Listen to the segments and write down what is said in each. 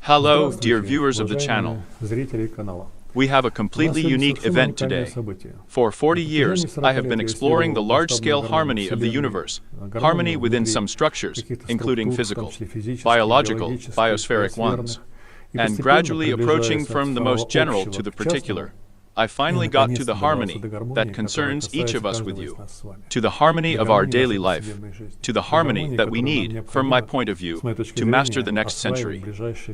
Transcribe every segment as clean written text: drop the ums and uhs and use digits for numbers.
Hello, dear viewers of the channel. We have a completely unique event today. For 40 years, I have been exploring the large-scale harmony of the universe, harmony within some structures, including physical, biological, biospheric ones, and gradually approaching from the most general to the particular. I finally got to the harmony that concerns each of us with you, to the harmony of our daily life, to the harmony that we need, from my point of view, to master the next century.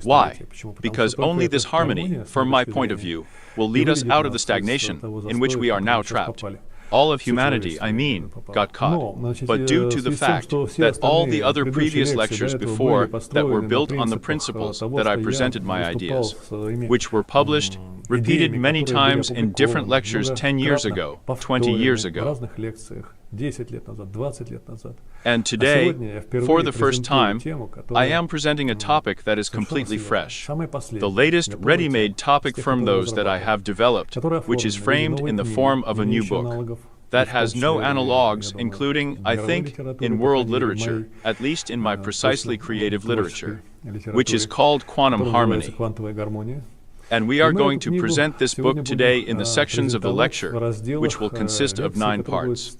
Why? Because only this harmony, from my point of view, will lead us out of the stagnation in which we are now trapped. All of humanity, I mean, got caught. But due to the fact that all the other previous lectures before that were built on the principles that I presented my ideas, which were published, repeated many times in different lectures 10 years ago, 20 years ago. And today, for the first time, I am presenting a topic that is completely fresh, the latest ready-made topic from those that I have developed, which is framed in the form of a new book that has no analogues, including, I think, in world literature, at least in my precisely creative literature, which is called Quantum Harmony. And we are going to present this book today in the sections of the lecture, which will consist of 9 parts.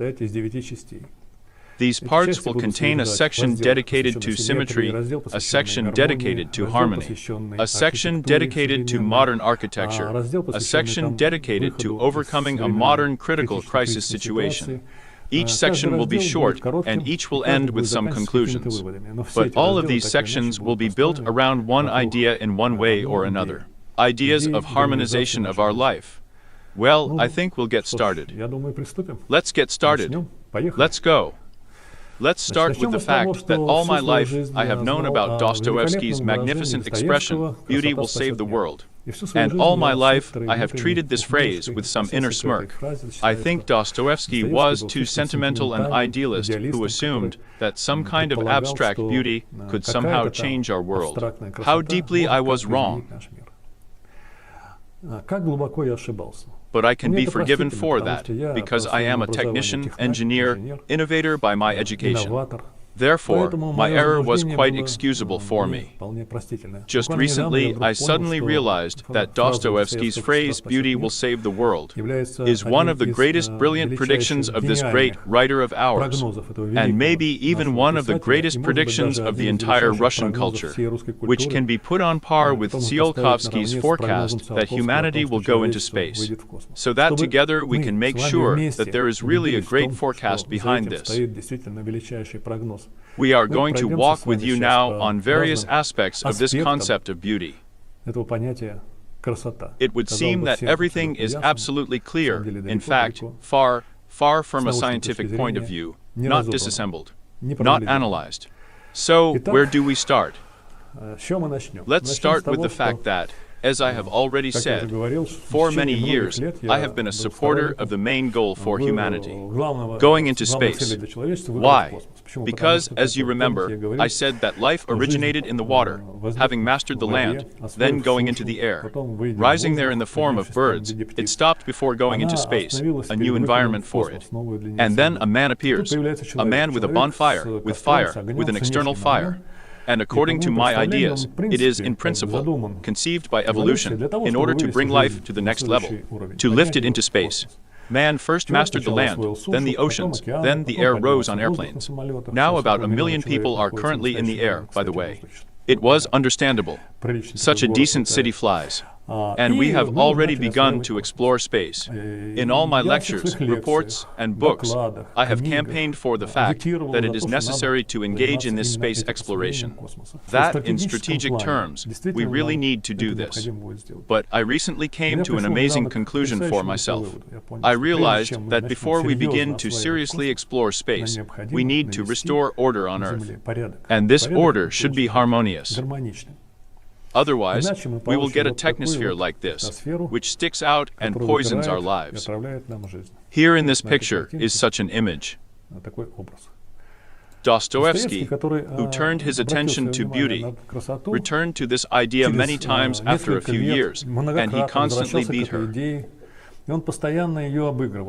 These parts will contain a section dedicated to symmetry, a section dedicated to harmony, a section dedicated to modern architecture, a section dedicated to overcoming a modern critical crisis situation. Each section will be short, and each will end with some conclusions. But all of these sections will be built around one idea in one way or another. Ideas of harmonization of our life. Well, I think we'll get started. Let's get started. Let's go. Let's start with the fact that all my life I have known about Dostoevsky's magnificent expression, "Beauty will save the world." And all my life I have treated this phrase with some inner smirk. I think Dostoevsky was too sentimental an idealist who assumed that some kind of abstract beauty could somehow change our world. How deeply I was wrong. But I can be forgiven for that, because I am a technician, engineer, innovator by my education. Therefore, my error was quite excusable for me. Just recently, I suddenly realized that Dostoevsky's phrase, "Beauty will save the world," is one of the greatest brilliant predictions of this great writer of ours, and maybe even one of the greatest predictions of the entire Russian culture, which can be put on par with Tsiolkovsky's forecast that humanity will go into space, so that together we can make sure that there is really a great forecast behind this. We are going to walk with you now on various aspects of this concept of beauty. It would seem that everything is absolutely clear, in fact, far, far from a scientific point of view, not disassembled, not analyzed. So, where do we start? Let's start with the fact that, as I have already said, for many years, I have been a supporter of the main goal for humanity, going into space. Why? Because, as you remember, I said that life originated in the water, having mastered the land, then going into the air. Rising there in the form of birds, it stopped before going into space, a new environment for it. And then a man appears, a man with a bonfire, with fire, with an external fire. And according to my ideas, it is, in principle, conceived by evolution in order to bring life to the next level, to lift it into space. Man first mastered the land, then the oceans, then the air rose on airplanes. Now about 1 million people are currently in the air, by the way. It was understandable. Such a decent city flies. And we have already begun to explore space. In all my lectures, reports, and books, I have campaigned for the fact that it is necessary to engage in this space exploration. That, in strategic terms, we really need to do this. But I recently came to an amazing conclusion for myself. I realized that before we begin to seriously explore space, we need to restore order on Earth. And this order should be harmonious. Otherwise, we will get a technosphere like this, which sticks out and poisons our lives. Here in this picture is such an image. Dostoevsky, who turned his attention to beauty, returned to this idea many times after a few years, and he constantly beat her.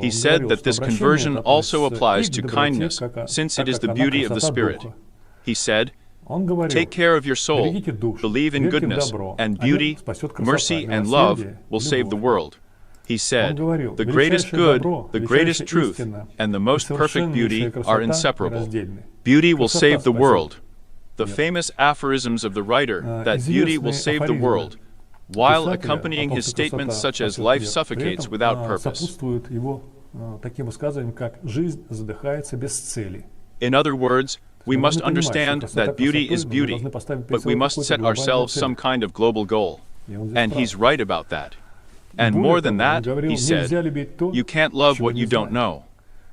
He said that this conversion also applies to kindness, since it is the beauty of the spirit. He said, Take care of your soul, believe in goodness and beauty, mercy and love will save the world. He said, the greatest good, the greatest truth, and the most perfect beauty are inseparable. Beauty will save the world. The famous aphorisms of the writer that beauty will save the world, while accompanying his statements such as life suffocates without purpose. In other words, we must understand that beauty is beauty, but we must set ourselves some kind of global goal. And he's right about that. And more than that, he said, you can't love what you don't know.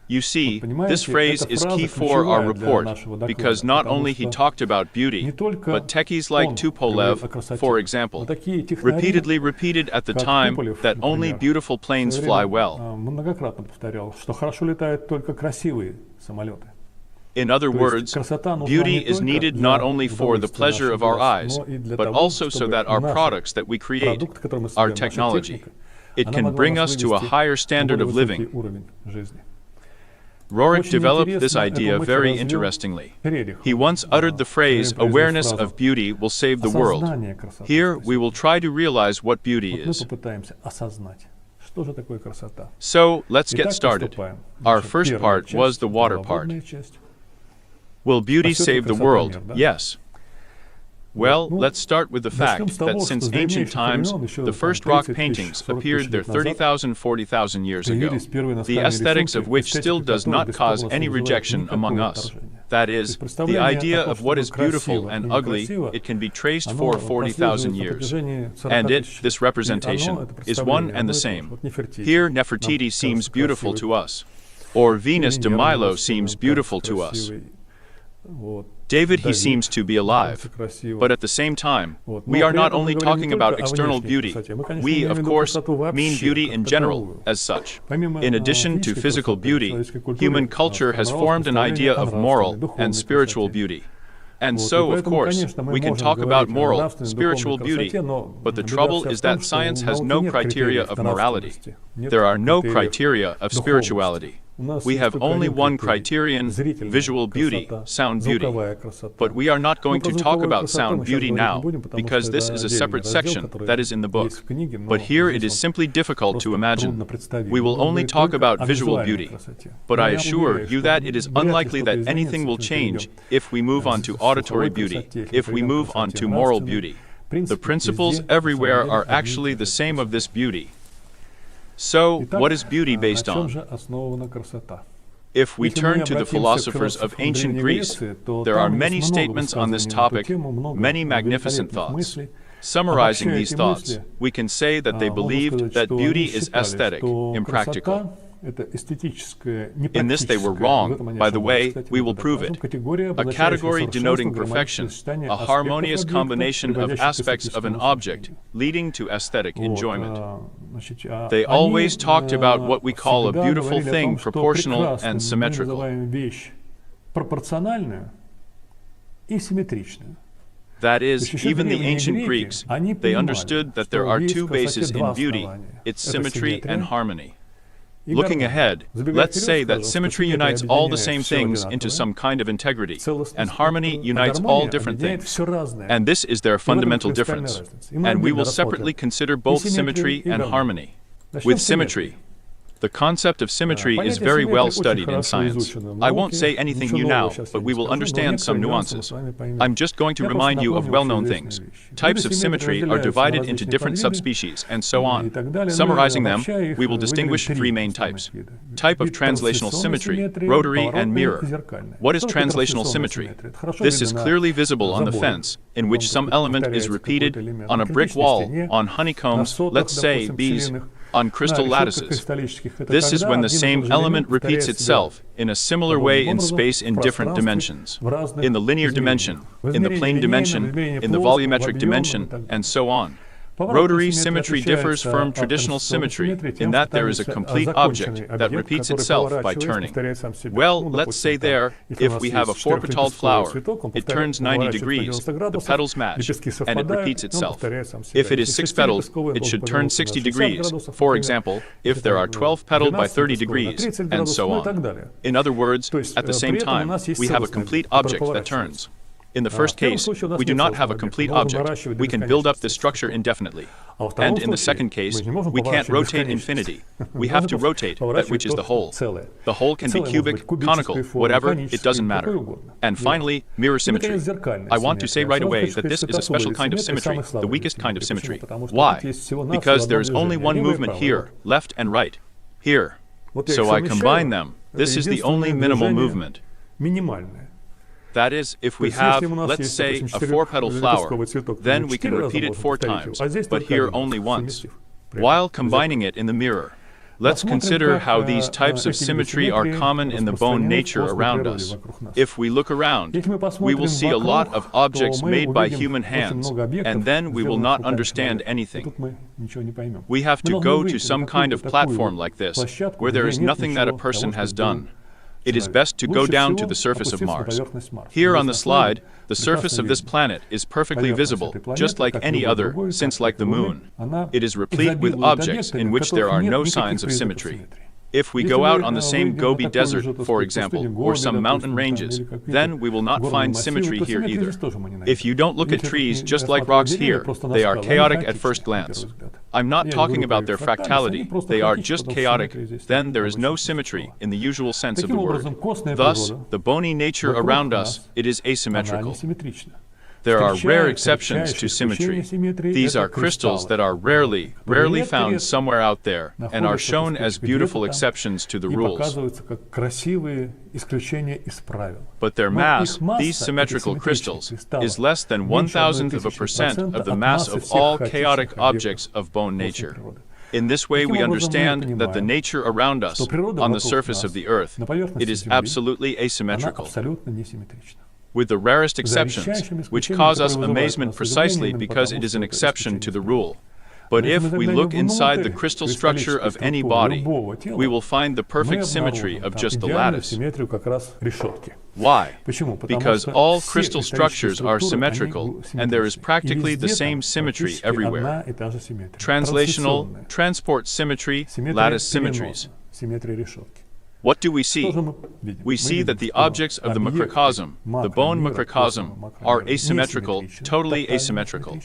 You see, this phrase is key for our report, because not only he talked about beauty, but techies like Tupolev, for example, repeatedly repeated at the time that only beautiful planes fly well. In other words, beauty is needed not only for the pleasure of our eyes, but also so that our products that we create, our technology, it can bring us to a higher standard of living. Roerich developed this idea very interestingly. He once uttered the phrase, awareness of beauty will save the world. Here, we will try to realize what beauty is. So, let's get started. Our first part was the water part. Will beauty save the world? Yes. Well, let's start with the fact that since ancient times, the first rock paintings appeared there 30,000, 40,000 years ago, the aesthetics of which still does not cause any rejection among us. That is, the idea of what is beautiful and ugly, it can be traced for 40,000 years. And this representation, is one and the same. Here, Nefertiti seems beautiful to us. Or Venus de Milo seems beautiful to us. David, he seems to be alive. But at the same time, we are not only talking about external beauty. We, of course, mean beauty in general, as such. In addition to physical beauty, human culture has formed an idea of moral and spiritual beauty. And so, of course, we can talk about moral, spiritual beauty, but the trouble is that science has no criteria of morality. There are no criteria of spirituality. We have only one criterion, visual beauty, sound beauty. But we are not going to talk about sound beauty now, because this is a separate section that is in the book. But here it is simply difficult to imagine. We will only talk about visual beauty. But I assure you that it is unlikely that anything will change if we move on to auditory beauty, if we move on to moral beauty. The principles everywhere are actually the same of this beauty. So, what is beauty based on? If we turn to the philosophers of ancient Greece, there are many statements on this topic, many magnificent thoughts. Summarizing these thoughts, we can say that they believed that beauty is aesthetic, impractical. In this they were wrong. By the way, we will prove it. A category denoting perfection, a harmonious combination of aspects of an object, leading to aesthetic enjoyment. They always talked about what we call a beautiful thing, proportional and symmetrical. That is, even the ancient Greeks, they understood that there are two bases in beauty, its symmetry and harmony. Looking ahead, let's say that symmetry unites all the same things into some kind of integrity, and harmony unites all different things. And this is their fundamental difference. And we will separately consider both symmetry and harmony. With symmetry, the concept of symmetry is very well studied in science. I won't say anything new now, but we will understand some nuances. I'm just going to remind you of well-known things. Types of symmetry are divided into different subspecies, and so on. Summarizing them, we will distinguish three main types. Type of translational symmetry, rotary and mirror. What is translational symmetry? This is clearly visible on the fence, in which some element is repeated, on a brick wall, on honeycombs, let's say bees, on crystal lattices. This is when the same element repeats itself in a similar way in space in different dimensions, in the linear dimension, in the plane dimension, in the volumetric dimension, and so on. Rotary symmetry differs from traditional symmetry in that there is a complete object that repeats itself by turning. Well, let's say there, if we have a four-petaled flower, it turns 90 degrees, the petals match, and it repeats itself. If it is six-petaled, it should turn 60 degrees, for example, if there are 12-petaled by 30 degrees, and so on. In other words, at the same time, we have a complete object that turns. In the first case, we do not have a complete object. We can build up this structure indefinitely. And in the second case, we can't rotate infinity. We have to rotate that which is the whole. The whole can be cubic, conical, whatever, it doesn't matter. And finally, mirror symmetry. I want to say right away that this is a special kind of symmetry, the weakest kind of symmetry. Why? Because there is only one movement here, left and right. Here. So I combine them. This is the only minimal movement. That is, if we have, let's say, a 4-petal flower, then we can repeat it 4 times, but here only once, while combining it in the mirror. Let's consider how these types of symmetry are common in the bone nature around us. If we look around, we will see a lot of objects made by human hands, and then we will not understand anything. We have to go to some kind of platform like this, where there is nothing that a person has done. It is best to go down to the surface of Mars. Here on the slide, the surface of this planet is perfectly visible, just like any other, since like the moon, it is replete with objects in which there are no signs of symmetry. If we go out on the same Gobi Desert, for example, or some mountain ranges, then we will not find symmetry here either. If you don't look at trees just like rocks here, they are chaotic at first glance. I'm not talking about their fractality, they are just chaotic, then there is no symmetry in the usual sense of the word. Thus, the bony nature around us, it is asymmetrical. There are rare exceptions to symmetry. These are crystals that are rarely found somewhere out there and are shown as beautiful exceptions to the rules. But their mass, these symmetrical crystals, is less than 1,000% of the mass of all chaotic objects of bone nature. In this way we understand that the nature around us, on the surface of the earth, it is absolutely asymmetrical. With the rarest exceptions, which cause us amazement precisely because it is an exception to the rule. But if we look inside the crystal structure of any body, we will find the perfect symmetry of just the lattice. Why? Because all crystal structures are symmetrical, and there is practically the same symmetry everywhere. Translational, transport symmetry, lattice symmetries. What do we see? We see that the objects of the microcosm, the bone microcosm, are asymmetrical, totally asymmetrical.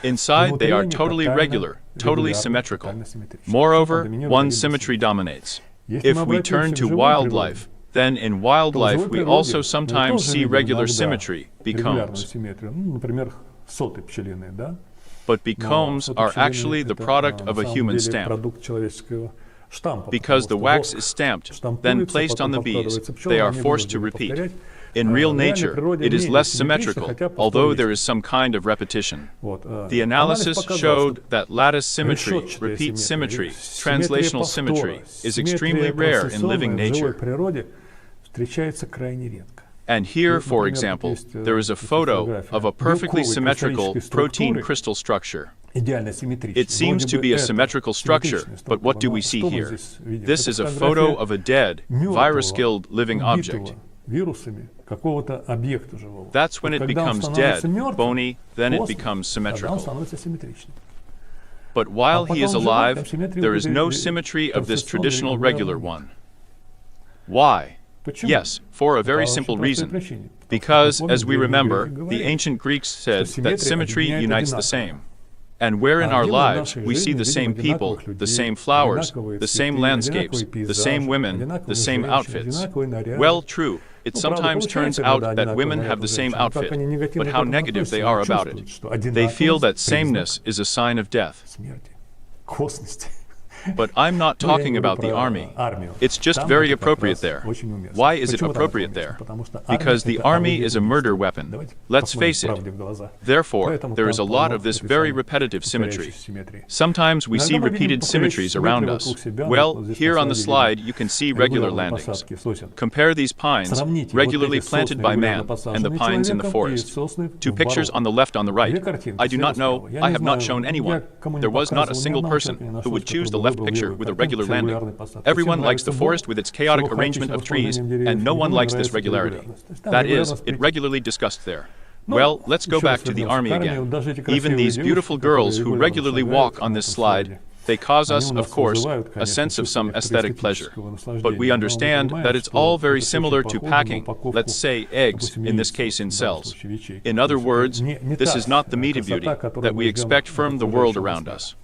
Inside they are totally regular, totally symmetrical. Moreover, one symmetry dominates. If we turn to wildlife, then in wildlife we also sometimes see regular symmetry, becomes. But becomes are actually the product of a human stamp. Because the wax is stamped, then placed on the bees, they are forced to repeat. In real nature, it is less symmetrical, although there is some kind of repetition. The analysis showed that lattice symmetry, repeat symmetry, translational symmetry, is extremely rare in living nature. And here, for example, there is a photo of a perfectly symmetrical protein crystal structure. It seems to be a symmetrical structure, but what do we see here? This is a photo of a dead, virus-killed living object. That's when it becomes dead, bony, then it becomes symmetrical. But while he is alive, there is no symmetry of this traditional regular one. Why? Yes, for a very simple reason. Because, as we remember, the ancient Greeks said that symmetry unites the same. And where in our lives we see the same people, the same flowers, the same landscapes, the same women, the same outfits. Well, true, it sometimes turns out that women have the same outfit, but how negative they are about it. They feel that sameness is a sign of death. But I'm not talking about the army. It's just very appropriate there. Why is it appropriate there? Because the army is a murder weapon. Let's face it. Therefore, there is a lot of this very repetitive symmetry. Sometimes we see repeated symmetries around us. Well, here on the slide you can see regular landings. Compare these pines, regularly planted by man, and the pines in the forest. 2 pictures on the left on the right. I do not know, I have not shown anyone. There was not a single person who would choose the left picture with a regular landing. Everyone likes the forest with its chaotic arrangement of trees, and no one likes this regularity. That is, it regularly discussed there. Well, let's go back to the army again. Even these beautiful girls who regularly walk on this slide, They cause us, of course, a sense of some aesthetic pleasure. But we understand that it's all very similar to packing, let's say, eggs, in this case in cells. In other words, this is not the meaty beauty that we expect from the world around us.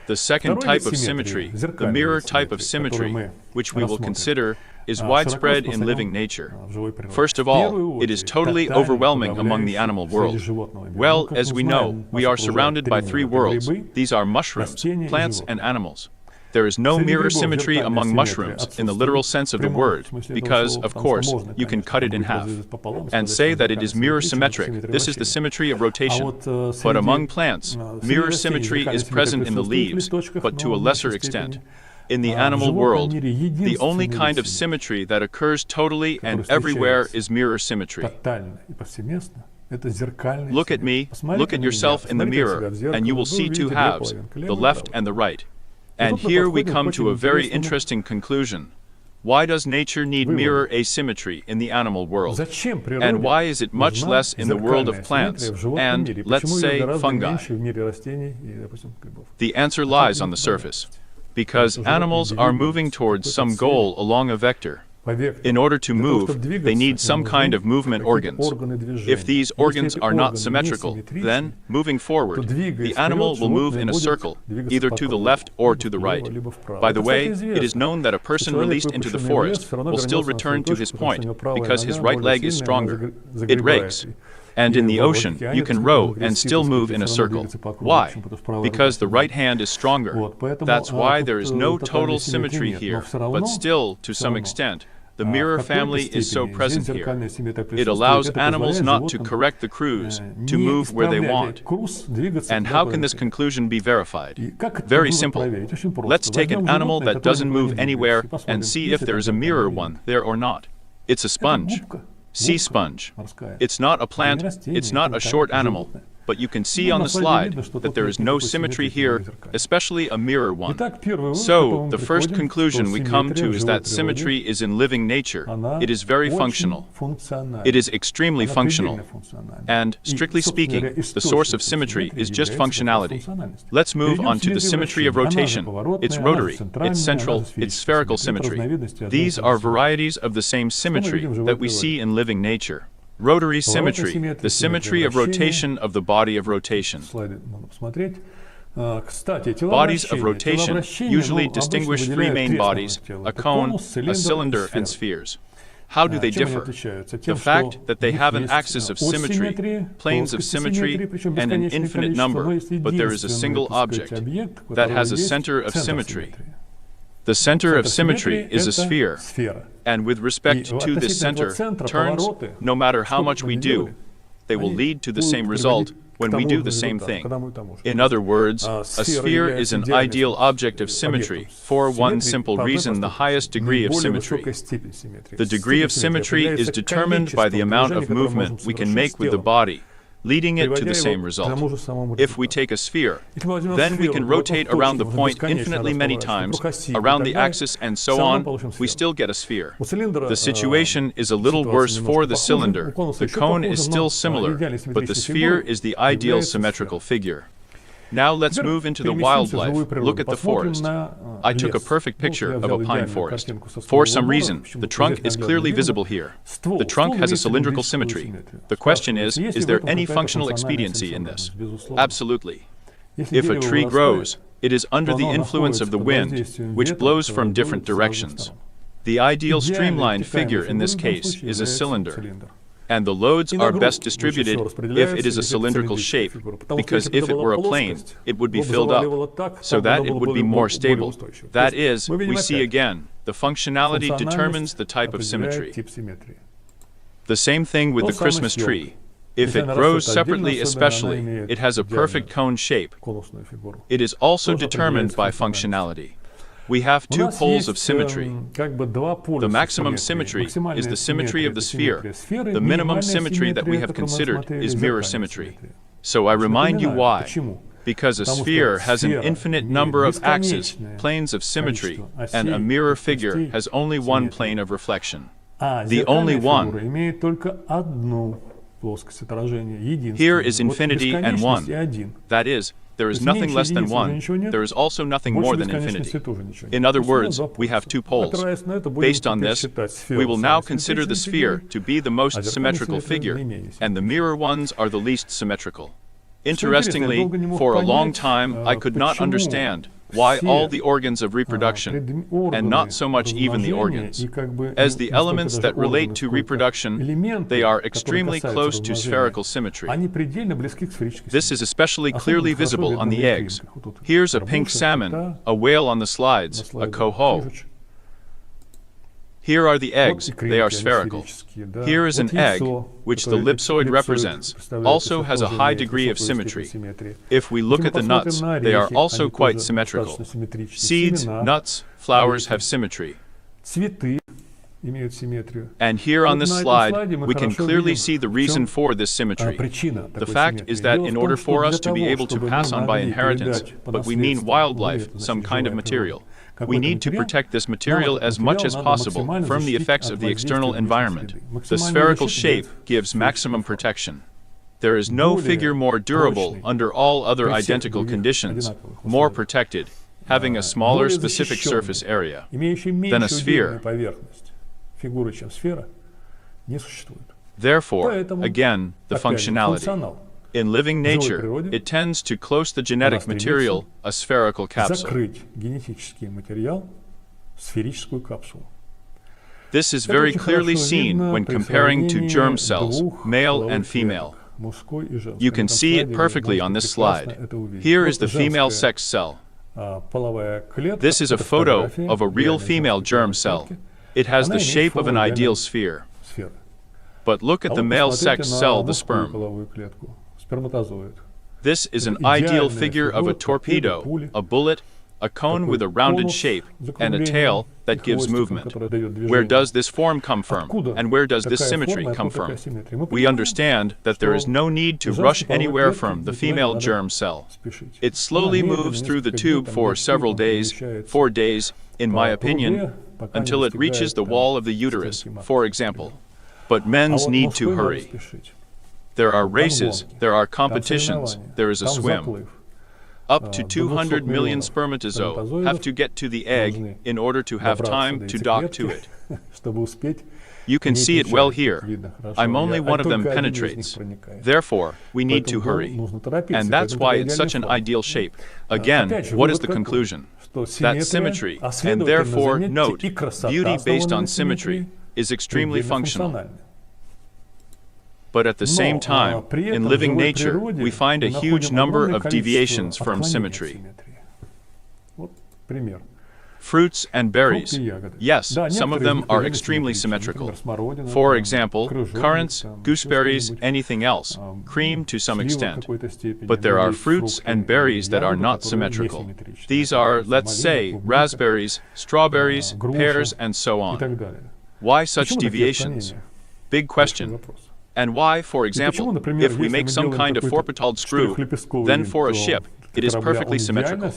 The second type of symmetry, the mirror type of symmetry, which we will consider, is widespread in living nature. First of all, it is totally overwhelming among the animal world. Well, as we know, we are surrounded by three worlds. These are mushrooms, plants, and animals. There is no mirror symmetry among mushrooms in the literal sense of the word, because, of course, you can cut it in half and say that it is mirror symmetric. This is the symmetry of rotation. But among plants, mirror symmetry is present in the leaves, but to a lesser extent. In the animal world, the only kind of symmetry that occurs totally and everywhere is mirror symmetry. Look at me, look at yourself in the mirror, and you will see two halves, the left and the right. And here we come to a very interesting conclusion. Why does nature need mirror asymmetry in the animal world? And why is it much less in the world of plants and, let's say, fungi? The answer lies on the surface. Because animals are moving towards some goal along a vector. In order to move, they need some kind of movement organs. If these organs are not symmetrical, then, moving forward, the animal will move in a circle, either to the left or to the right. By the way, it is known that a person released into the forest will still return to his point, because his right leg is stronger. It rakes. And in the ocean, you can row and still move in a circle. Why? Because the right hand is stronger. That's why there is no total symmetry here, but still, to some extent, the mirror family is so present here. It allows animals not to correct the cruise, to move where they want. And how can this conclusion be verified? Very simple. Let's take an animal that doesn't move anywhere and see if there is a mirror one there or not. It's a sponge. Sea sponge. It's not a plant, it's not a short animal, but you can see on the slide that there is no symmetry here, especially a mirror one. So, the first conclusion we come to is that symmetry is in living nature. It is very functional. It is extremely functional. And, strictly speaking, the source of symmetry is just functionality. Let's move on to the symmetry of rotation. It's rotary, it's central, it's spherical symmetry. These are varieties of the same symmetry that we see in living nature. Rotary symmetry, the symmetry of rotation of the body of rotation. Bodies of rotation usually distinguish three main bodies, a cone, a cylinder, and spheres. How do they differ? The fact that they have an axis of symmetry, planes of symmetry, and an infinite number, but there is a single object that has a center of symmetry. The center of symmetry is a sphere, and with respect to this center, turns, no matter how much we do, they will lead to the same result when we do the same thing. In other words, a sphere is an ideal object of symmetry for one simple reason: the highest degree of symmetry. The degree of symmetry is determined by the amount of movement we can make with the body, leading it to the same result. If we take a sphere, then we can rotate around the point infinitely many times, around the axis and so on, we still get a sphere. The situation is a little worse for the cylinder. The cone is still similar, but the sphere is the ideal symmetrical figure. Now let's move into the wildlife. Look at the forest. I took a perfect picture of a pine forest. For some reason, the trunk is clearly visible here. The trunk has a cylindrical symmetry. The question is there any functional expediency in this? Absolutely. If a tree grows, it is under the influence of the wind, which blows from different directions. The ideal streamlined figure in this case is a cylinder. And the loads are best distributed if it is a cylindrical shape, because if it were a plane, it would be filled up, so that it would be more stable. That is, we see again, the functionality determines the type of symmetry. The same thing with the Christmas tree. If it grows separately especially, it has a perfect cone shape. It is also determined by functionality. We have two poles of symmetry. The maximum symmetry is the symmetry of the sphere. The minimum symmetry that we have considered is mirror symmetry. So I remind you why. Because a sphere has an infinite number of axes, planes of symmetry, and a mirror figure has only one plane of reflection. The only one. Here is infinity and one. That is, there is nothing less than one, there is also nothing more than infinity. In other words, we have two poles. Based on this, we will now consider the sphere to be the most symmetrical figure, and the mirror ones are the least symmetrical. Interestingly, for a long time I could not understand why all the organs of reproduction, and not so much even the organs, as the elements that relate to reproduction, they are extremely close to spherical symmetry. This is especially clearly visible on the eggs. Here's a pink salmon, a whale on the slides, a coho. Here are the eggs, they are spherical. Here is an egg, which the ellipsoid represents, also has a high degree of symmetry. If we look at the nuts, they are also quite symmetrical. Seeds, nuts, flowers have symmetry. And here on this slide, we can clearly see the reason for this symmetry. The fact is that in order for us to be able to pass on by inheritance, but we mean wildlife, some kind of material, we need to protect this material as much as possible from the effects of the external environment. The spherical shape gives maximum protection. There is no figure more durable under all other identical conditions, more protected, having a smaller specific surface area than a sphere. Therefore, again, the functionality. In living nature, it tends to close the genetic material, a spherical capsule. This is very clearly seen when comparing two germ cells, male and female. You can see it perfectly on this slide. Here is the female sex cell. This is a photo of a real female germ cell. It has the shape of an ideal sphere. But look at the male sex cell, the sperm. This is an ideal figure of a torpedo, a bullet, a cone with a rounded shape, and a tail that gives movement. Where does this form come from, and where does this symmetry come from? We understand that there is no need to rush anywhere from the female germ cell. It slowly moves through the tube for several days, 4 days, in my opinion, until it reaches the wall of the uterus, for example. But men's need to hurry. There are races, there are competitions, there is a swim. Up to 200 million spermatozoa have to get to the egg in order to have time to dock to it. You can see it well here. I'm only one of them penetrates. Therefore, we need to hurry. And that's why it's such an ideal shape. Again, what is the conclusion? That symmetry, and therefore, note, beauty based on symmetry, is extremely functional. But at the same time, in living nature, we find a huge number of deviations from symmetry. Fruits and berries. Yes, some of them are extremely symmetrical. For example, currants, gooseberries, anything else, cream to some extent. But there are fruits and berries that are not symmetrical. These are, let's say, raspberries, strawberries, pears, and so on. Why such deviations? Big question. And why, for example, if we make some kind of four-petalled screw, then for a ship, it is perfectly symmetrical.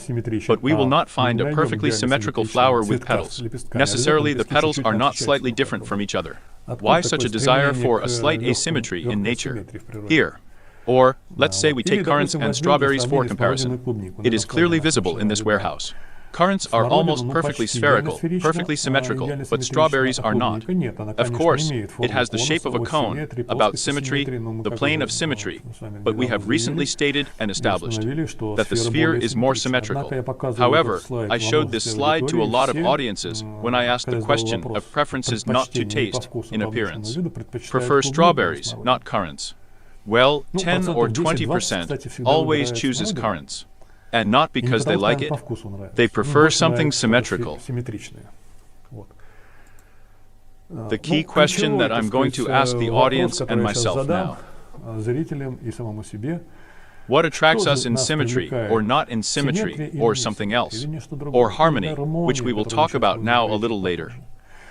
But we will not find a perfectly symmetrical flower with petals. Necessarily, the petals are not slightly different from each other. Why such a desire for a slight asymmetry in nature? Here. Or, let's say we take currants and strawberries for comparison. It is clearly visible in this warehouse. Currants are almost perfectly spherical, perfectly symmetrical, but strawberries are not. Of course, it has the shape of a cone, about symmetry, the plane of symmetry, but we have recently stated and established that the sphere is more symmetrical. However, I showed this slide to a lot of audiences when I asked the question of preferences not to taste, in appearance. Prefer strawberries, not currants. Well, 10 or 20% always chooses currants. And not because they like it, they prefer something symmetrical. The key question that I'm going to ask the audience and myself now. What attracts us in symmetry, or not in symmetry, or something else? Or harmony, which we will talk about now a little later.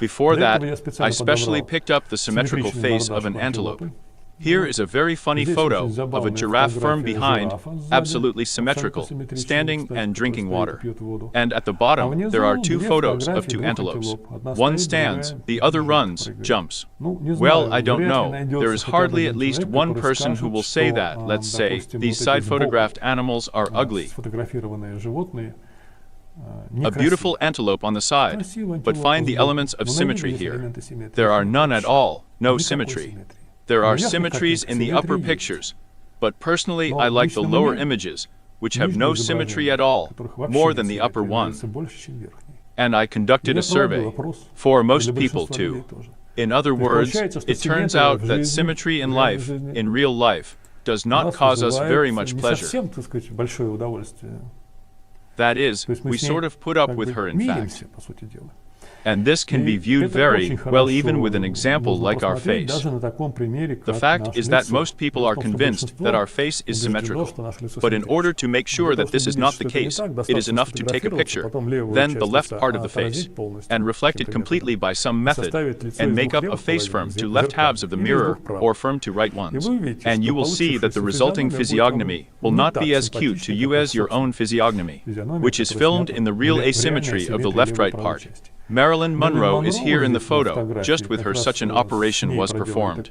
Before that, I specially picked up the symmetrical face of an antelope. Here is a very funny photo of a giraffe firm behind, absolutely symmetrical, standing and drinking water. And at the bottom, there are two photos of two antelopes. One stands, the other runs, jumps. Well, I don't know. There is hardly at least one person who will say that, let's say, these side photographed animals are ugly. A beautiful antelope on the side, but find the elements of symmetry here. There are none at all, no symmetry. There are symmetries in the upper pictures, but personally I like the lower images, which have no symmetry at all, more than the upper one. And I conducted a survey, for most people too. In other words, it turns out that symmetry in life, in real life, does not cause us very much pleasure. That is, we sort of put up with her in fact. And this can be viewed very well even with an example like our face. The fact is that most people are convinced that our face is symmetrical. But in order to make sure that this is not the case, it is enough to take a picture, then the left part of the face, and reflect it completely by some method, and make up a face firm to left halves of the mirror or firm to right ones. And you will see that the resulting physiognomy will not be as cute to you as your own physiognomy, which is filmed in the real asymmetry of the left-right part. Marilyn Monroe is here in the photo, just with her such an operation was performed.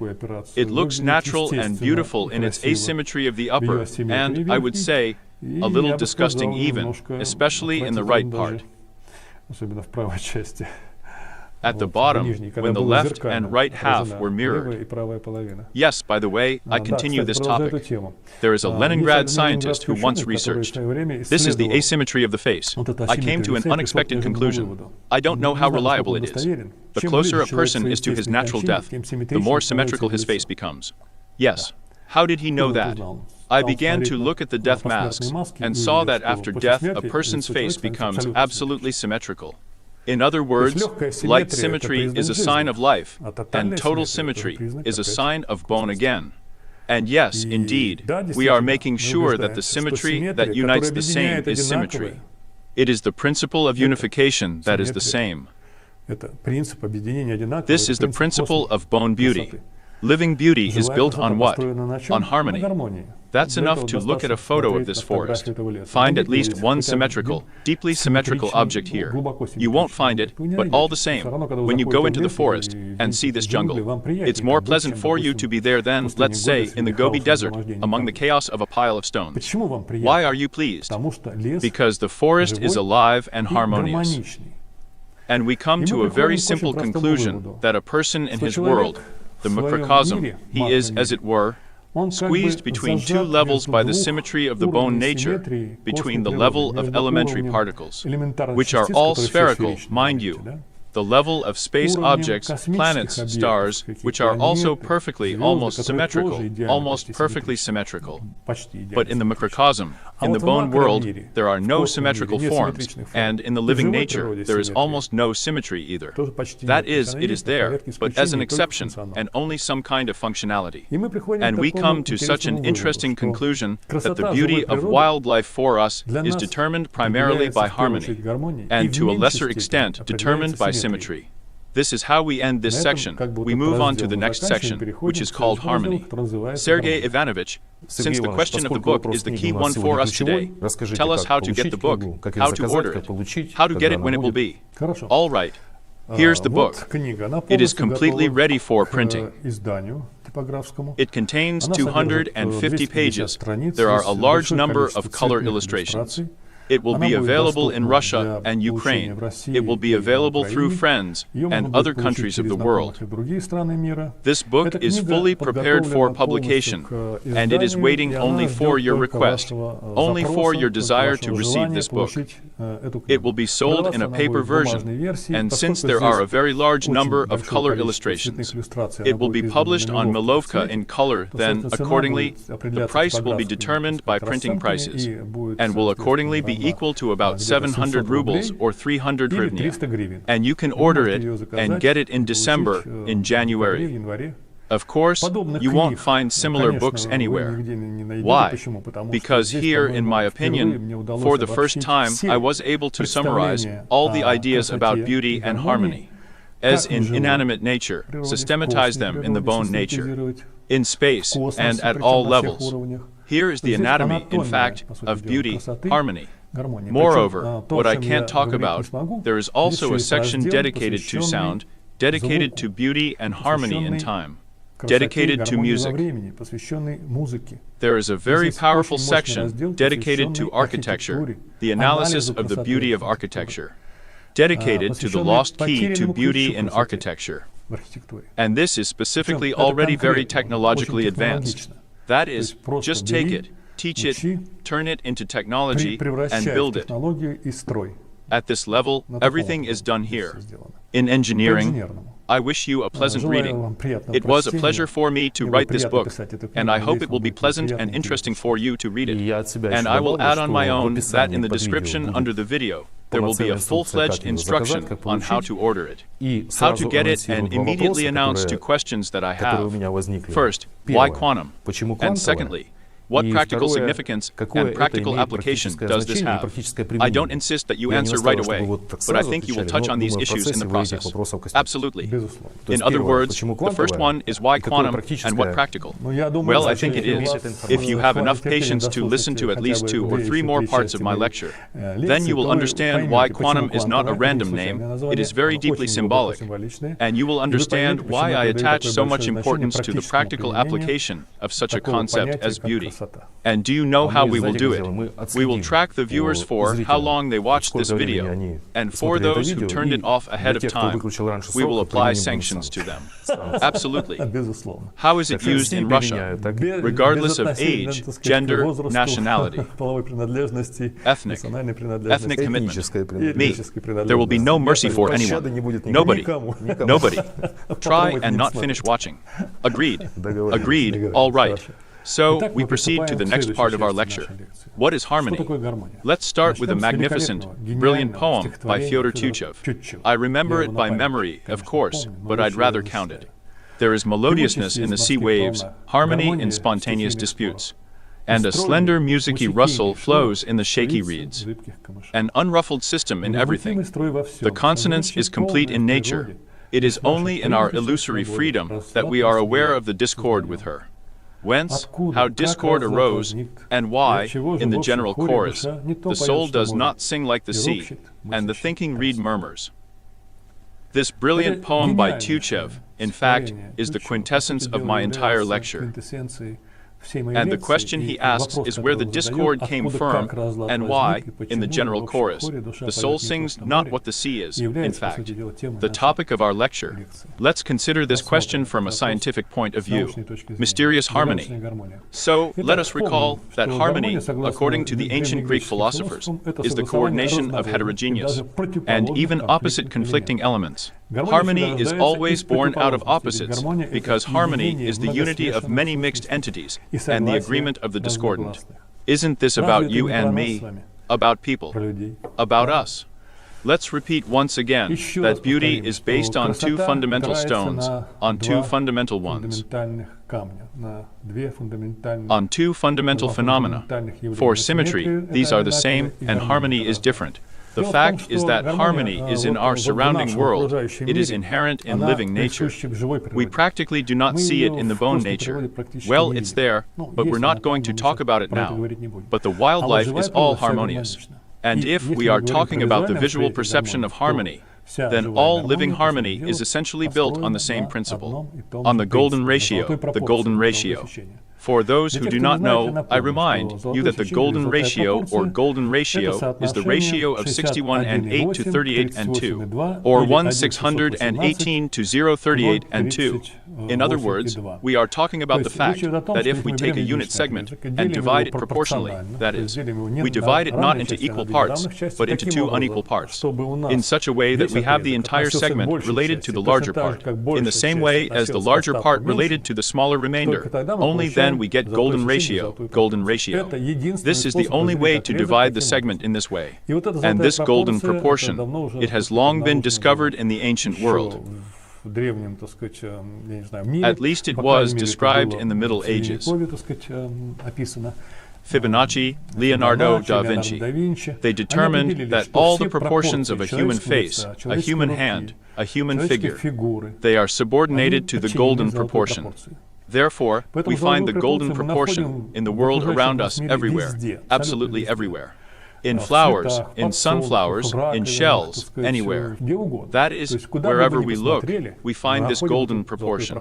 It looks natural and beautiful in its asymmetry of the upper, and, I would say, a little disgusting even, especially in the right part. At the bottom, when the left and right half were mirrored. Yes, by the way, I continue this topic. There is a Leningrad scientist who once researched. This is the asymmetry of the face. I came to an unexpected conclusion. I don't know how reliable it is. The closer a person is to his natural death, the more symmetrical his face becomes. Yes. How did he know that? I began to look at the death masks and saw that after death a person's face becomes absolutely symmetrical. In other words, light symmetry is a sign of life, and total symmetry is a sign of bone again. And yes, indeed, we are making sure that the symmetry that unites the same is symmetry. It is the principle of unification that is the same. This is the principle of bone beauty. Living beauty is built on what? On harmony. That's enough to look at a photo of this forest. Find at least one symmetrical, deeply symmetrical object here. You won't find it, but all the same, when you go into the forest and see this jungle, it's more pleasant for you to be there than, let's say, in the Gobi Desert, among the chaos of a pile of stones. Why are you pleased? Because the forest is alive and harmonious. And we come to a very simple conclusion that a person in his world, the microcosm, he is, as it were, squeezed between two levels by the symmetry of the bone nature, between the level of elementary particles, which are all spherical, mind you, the level of space objects, planets, stars, which are also perfectly, almost perfectly symmetrical. But in the microcosm, in the bone world, there are no symmetrical forms, and in the living nature, there is almost no symmetry either. That is, it is there, but as an exception, and only some kind of functionality. And we come to such an interesting conclusion that the beauty of wildlife for us is determined primarily by harmony, and to a lesser extent determined by symmetry. This is how we end this section. We move on to the next section, which is called harmony. Sergey Ivanovich, since the question of the book is the key one for us today, tell us how to get the book, how to order it, how to get it when it will be. All right. Here's the book. It is completely ready for printing. It contains 250 pages. There are a large number of color illustrations. It will be available in Russia and Ukraine. It will be available through friends and other countries of the world. This book is fully prepared for publication, and it is waiting only for your request, only for your desire to receive this book. It will be sold in a paper version, and since there are a very large number of color illustrations, it will be published on Milovka in color, then, accordingly, the price will be determined by printing prices, and will accordingly be equal to about 700 rubles or 300 hryvnia. And you can order it and get it in December, in January. Of course, you won't find similar books anywhere. Why? Because here, in my opinion, for the first time, I was able to summarize all the ideas about beauty and harmony, as in inanimate nature, systematize them in the bone nature. in space and at all levels. Here is the anatomy, in fact, of beauty, harmony. Moreover, what I can't talk about, there is also a section dedicated to sound, dedicated to beauty and harmony in time, dedicated to music. There is a very powerful section dedicated to architecture, the analysis of the beauty of architecture, dedicated to the lost key to beauty in architecture. And this is specifically already very technologically advanced. That is, just take it, teach it, turn it into technology, and build it. At this level, everything is done here. In engineering, I wish you a pleasant reading. It was a pleasure for me to write this book, and I hope it will be pleasant and interesting for you to read it. And I will add on my own that in the description under the video, there will be a full-fledged instruction on how to order it, how to get it, and immediately announce two questions that I have. First, why quantum? And secondly, what practical significance and practical application does this have? I don't insist that you answer right away, but I think you will touch on these issues in the process. Absolutely. In other words, the first one is why quantum and what practical? Well, I think it is. If you have enough patience to listen to at least 2 or 3 more parts of my lecture, then you will understand why quantum is not a random name, it is very deeply symbolic, and you will understand why I attach so much importance to the practical application of such a concept as beauty. And do you know how we will do it? We will track the viewers for how long they watched this video, and for those who turned it off ahead of time, we will apply sanctions to them. Absolutely. How is it used in Russia? Regardless of age, gender, nationality, ethnic commitment. Me. There will be no mercy for anyone. Nobody. Nobody. Try and not finish watching. Agreed. Agreed. All right. So, we proceed to the next part of our lecture. What is harmony? Let's start with a magnificent, brilliant poem by Fyodor Tyutchev. I remember it by memory, of course, but I'd rather count it. There is melodiousness in the sea waves, harmony in spontaneous disputes, and a slender musicy rustle flows in the shaky reeds. An unruffled system in everything. The consonance is complete in nature. It is only in our illusory freedom that we are aware of the discord with her. Whence, how discord arose, and why, in the general chorus, the soul does not sing like the sea, and the thinking reed murmurs. This brilliant poem by Tyutchev, in fact, is the quintessence of my entire lecture. And the question he asks is where the discord came from, and why, in the general chorus, the soul sings not what the sea is, in fact, the topic of our lecture. Let's consider this question from a scientific point of view. Mysterious harmony. So, let us recall that harmony, according to the ancient Greek philosophers, is the coordination of heterogeneous and even opposite conflicting elements. Harmony is always born out of opposites, because harmony is the unity of many mixed entities and the agreement of the discordant. Isn't this about you and me? About people? About us? Let's repeat once again that beauty is based on 2 fundamental stones, on 2 fundamental ones, on 2 fundamental phenomena. For symmetry, these are the same, and harmony is different. The fact is that harmony is in our surrounding world. It is inherent in living nature. We practically do not see it in the bone nature. Well, it's there, but we're not going to talk about it now. But the wildlife is all harmonious. And if we are talking about the visual perception of harmony, then all living harmony is essentially built on the same principle, on the golden ratio, the golden ratio. For those who do not know, I remind you that the golden ratio or golden ratio is the ratio of 61 and 8 to 38 and 2, or 1/618 to 038 and 2. In other words, we are talking about the fact that if we take a unit segment and divide it proportionally, that is, we divide it not into equal parts, but into 2 unequal parts, in such a way that we have the entire segment related to the larger part, in the same way as the larger part related to the smaller remainder, only then we get golden ratio, golden ratio. This is the only way to divide the segment in this way. And this golden proportion, it has long been discovered in the ancient world. At least it was described in the Middle Ages. Fibonacci, Leonardo da Vinci. They determined that all the proportions of a human face, a human hand, a human figure, they are subordinated to the golden proportion. Therefore, we find the golden proportion in the world around us everywhere, absolutely everywhere. In flowers, in sunflowers, in shells, anywhere. That is, wherever we look, we find this golden proportion.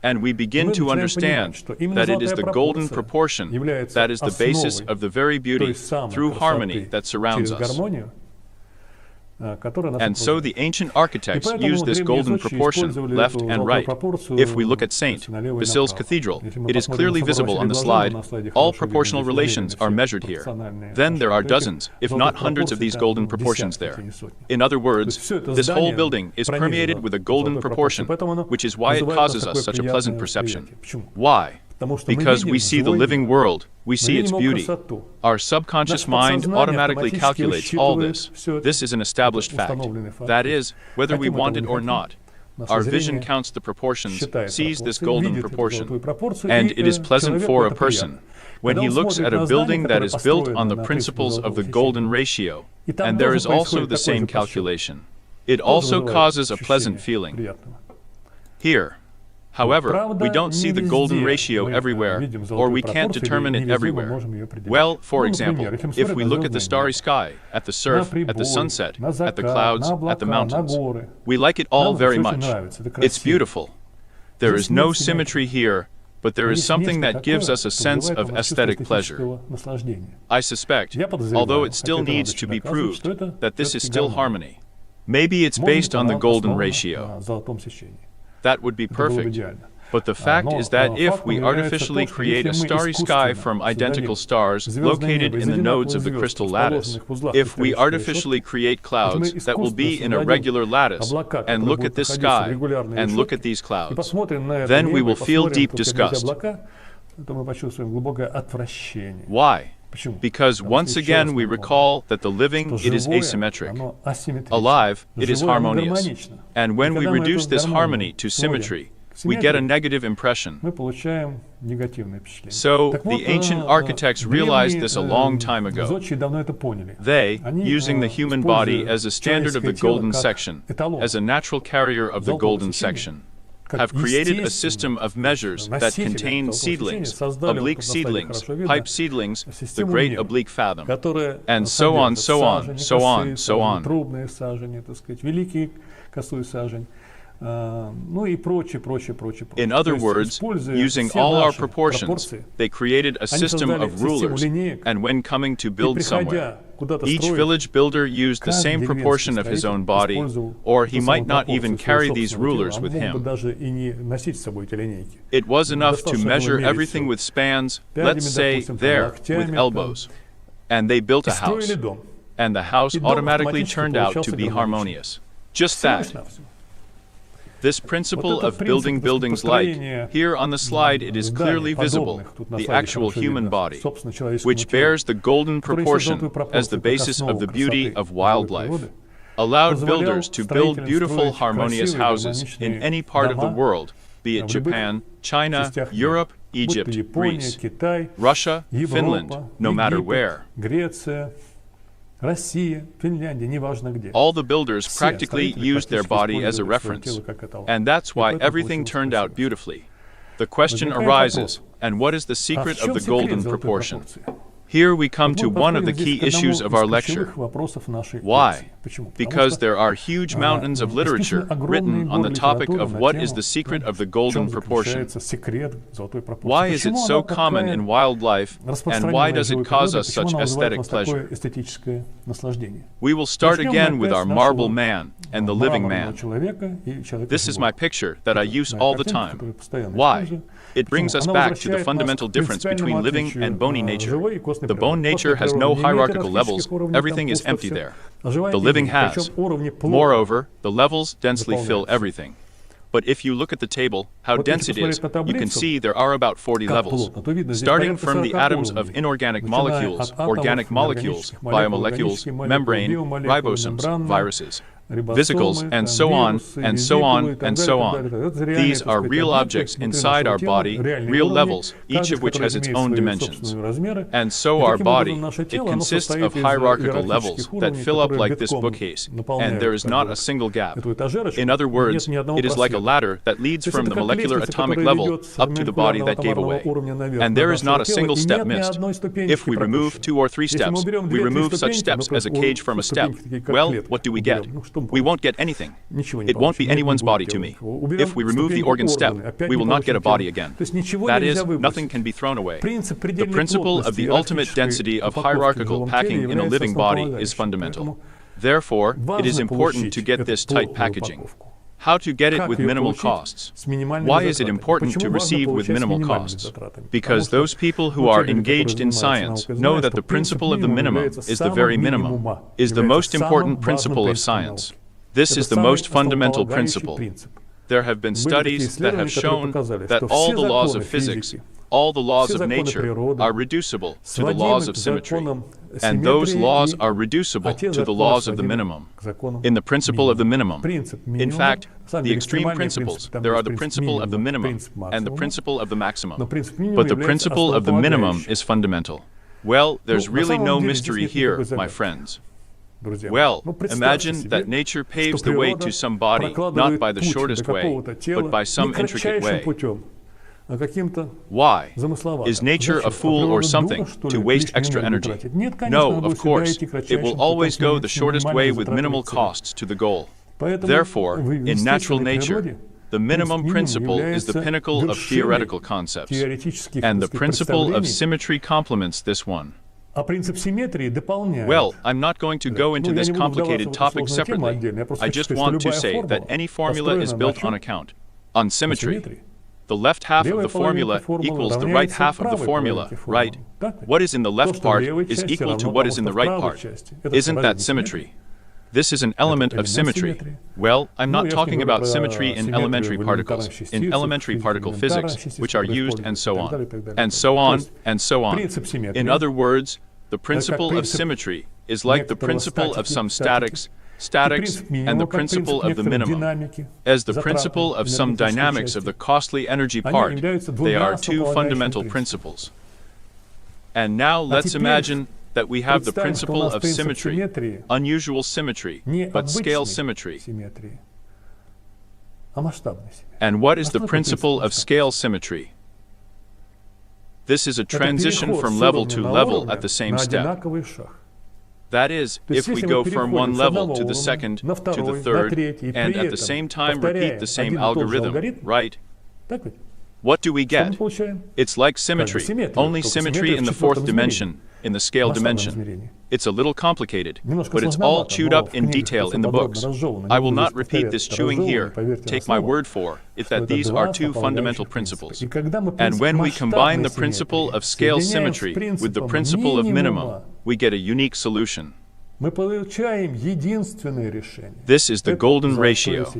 And we begin to understand that it is the golden proportion that is the basis of the very beauty through harmony that surrounds us. And so the ancient architects used this golden proportion left and right. If we look at St. Basil's Cathedral, it is clearly visible on the slide. All proportional relations are measured here. Then there are dozens, if not hundreds of these golden proportions there. In other words, this whole building is permeated with a golden proportion, which is why it causes us such a pleasant perception. Why? Because we see the living world, we see its beauty. Our subconscious mind automatically calculates all this. This is an established fact. That is, whether we want it or not. Our vision counts the proportions, sees this golden proportion, and it is pleasant for a person when he looks at a building that is built on the principles of the golden ratio, and there is also the same calculation. It also causes a pleasant feeling. Here, however, we don't see the golden ratio everywhere, or we can't determine it everywhere. Well, for example, if we look at the starry sky, at the surf, at the sunset, at the clouds, at the mountains, we like it all very much. It's beautiful. There is no symmetry here, but there is something that gives us a sense of aesthetic pleasure. I suspect, although it still needs to be proved, that this is still harmony. Maybe it's based on the golden ratio. That would be perfect. But the fact is that if we artificially create a starry sky from identical stars located in the nodes of the crystal lattice, if we artificially create clouds that will be in a regular lattice, and look at this sky, and look at these clouds, then we will feel deep disgust. Why? Because once again we recall that the living, it is asymmetric. Alive, it is harmonious. And when we reduce this harmony to symmetry, we get a negative impression. So, the ancient architects realized this a long time ago. They, using the human body as a standard of the golden section, as a natural carrier of the golden section, have created a system of measures that contain seedlings, oblique seedlings, pipe seedlings, the great oblique fathom, and so on, so on, so on, so on. In other words, using all our proportions, they created a system of rulers, and when coming to build somewhere, each village builder used the same proportion of his own body, or he might not even carry these rulers with him. It was enough to measure everything with spans, let's say there, with elbows. And they built a house, and the house automatically turned out to be harmonious. Just that. This principle of building buildings like, here on the slide it is clearly visible, the actual human body, which bears the golden proportion as the basis of the beauty of wildlife, allowed builders to build beautiful harmonious houses in any part of the world, be it Japan, China, Europe, Egypt, Greece, Russia, Finland, no matter where. All the builders practically used their body as a reference, and that's why everything turned out beautifully. The question arises, and what is the secret of the golden proportion? Here we come to one of the key issues of our lecture. Why? Because there are huge mountains of literature written on the topic of what is the secret of the golden proportion. Why is it so common in wildlife, and why does it cause us such aesthetic pleasure? We will start again with our marble man and the living man. This is my picture that I use all the time. Why? It brings us back to the fundamental difference between living and bony nature. The bone nature has no hierarchical levels, everything is empty there. The living has. Moreover, the levels densely fill everything. But if you look at the table, how dense it is, you can see there are about 40 levels, starting from the atoms of inorganic molecules, organic molecules, biomolecules, membrane, ribosomes, viruses. vesicles, and so on, and so on, and so on. These are real objects inside our body, real levels, each of which has its own dimensions. And so our body, it consists of hierarchical levels that fill up like this bookcase, and there is not a single gap. In other words, it is like a ladder that leads from the molecular atomic level up to the body that gave away. And there is not a single step missed. If we remove 2 or 3 steps, we remove such steps as a cage from a step. Well, what do we get? We won't get anything. It won't be anyone's body to me. If we remove the organ step, we will not get a body again. That is, nothing can be thrown away. The principle of the ultimate density of hierarchical packing in a living body is fundamental. Therefore, it is important to get this tight packaging. How to get it with minimal costs? Why is it important to receive with minimal costs? Because those people who are engaged in science know that the principle of the minimum is the very minimum, is the most important principle of science. This is the most fundamental principle. There have been studies that have shown that all the laws of physics, all the laws of nature are reducible to the laws of symmetry, and those laws are reducible to the laws of the minimum, in the principle of the minimum. In fact, the extreme principles, there are the principle of the minimum and the principle of the maximum. But the principle of the minimum is fundamental. Well, there's really no mystery here, my friends. Well, imagine that nature paves the way to some body, not by the shortest way, but by some intricate way. Why? Is nature a fool or something to waste extra energy? No, of course. It will always go the shortest way with minimal costs to the goal. Therefore, in natural nature, the minimum principle is the pinnacle of theoretical concepts, and the principle of symmetry complements this one. Well, I'm not going to go into this complicated topic separately. I just want to say that any formula is built on account, on symmetry. The left half of the formula equals the right half of the formula, right? What is in the left part is equal to what is in the right part. Isn't that symmetry? This is an element of symmetry. Well, I'm not talking about symmetry in elementary particles, in elementary particle physics, which are used and so on, and so on, and so on. In other words, the principle of symmetry is like the principle of some statics, and the principle of the minimum. As the principle of some dynamics of the costly energy part, they are two fundamental principles. And now let's imagine that we have the principle of symmetry, unusual symmetry, but scale symmetry. And what is the principle of scale symmetry? This is a transition from level to level at the same step. That is, if we go from one level to the second, to the third, and at the same time repeat the same algorithm, right? What do we get? It's like symmetry, only symmetry in the fourth dimension, in the scale dimension. It's a little complicated, but it's all chewed up in detail in the books. I will not repeat this chewing here. Take my word for it that these are two fundamental principles. And when we combine the principle of scale symmetry with the principle of minimum, we get a unique solution. This is the golden ratio.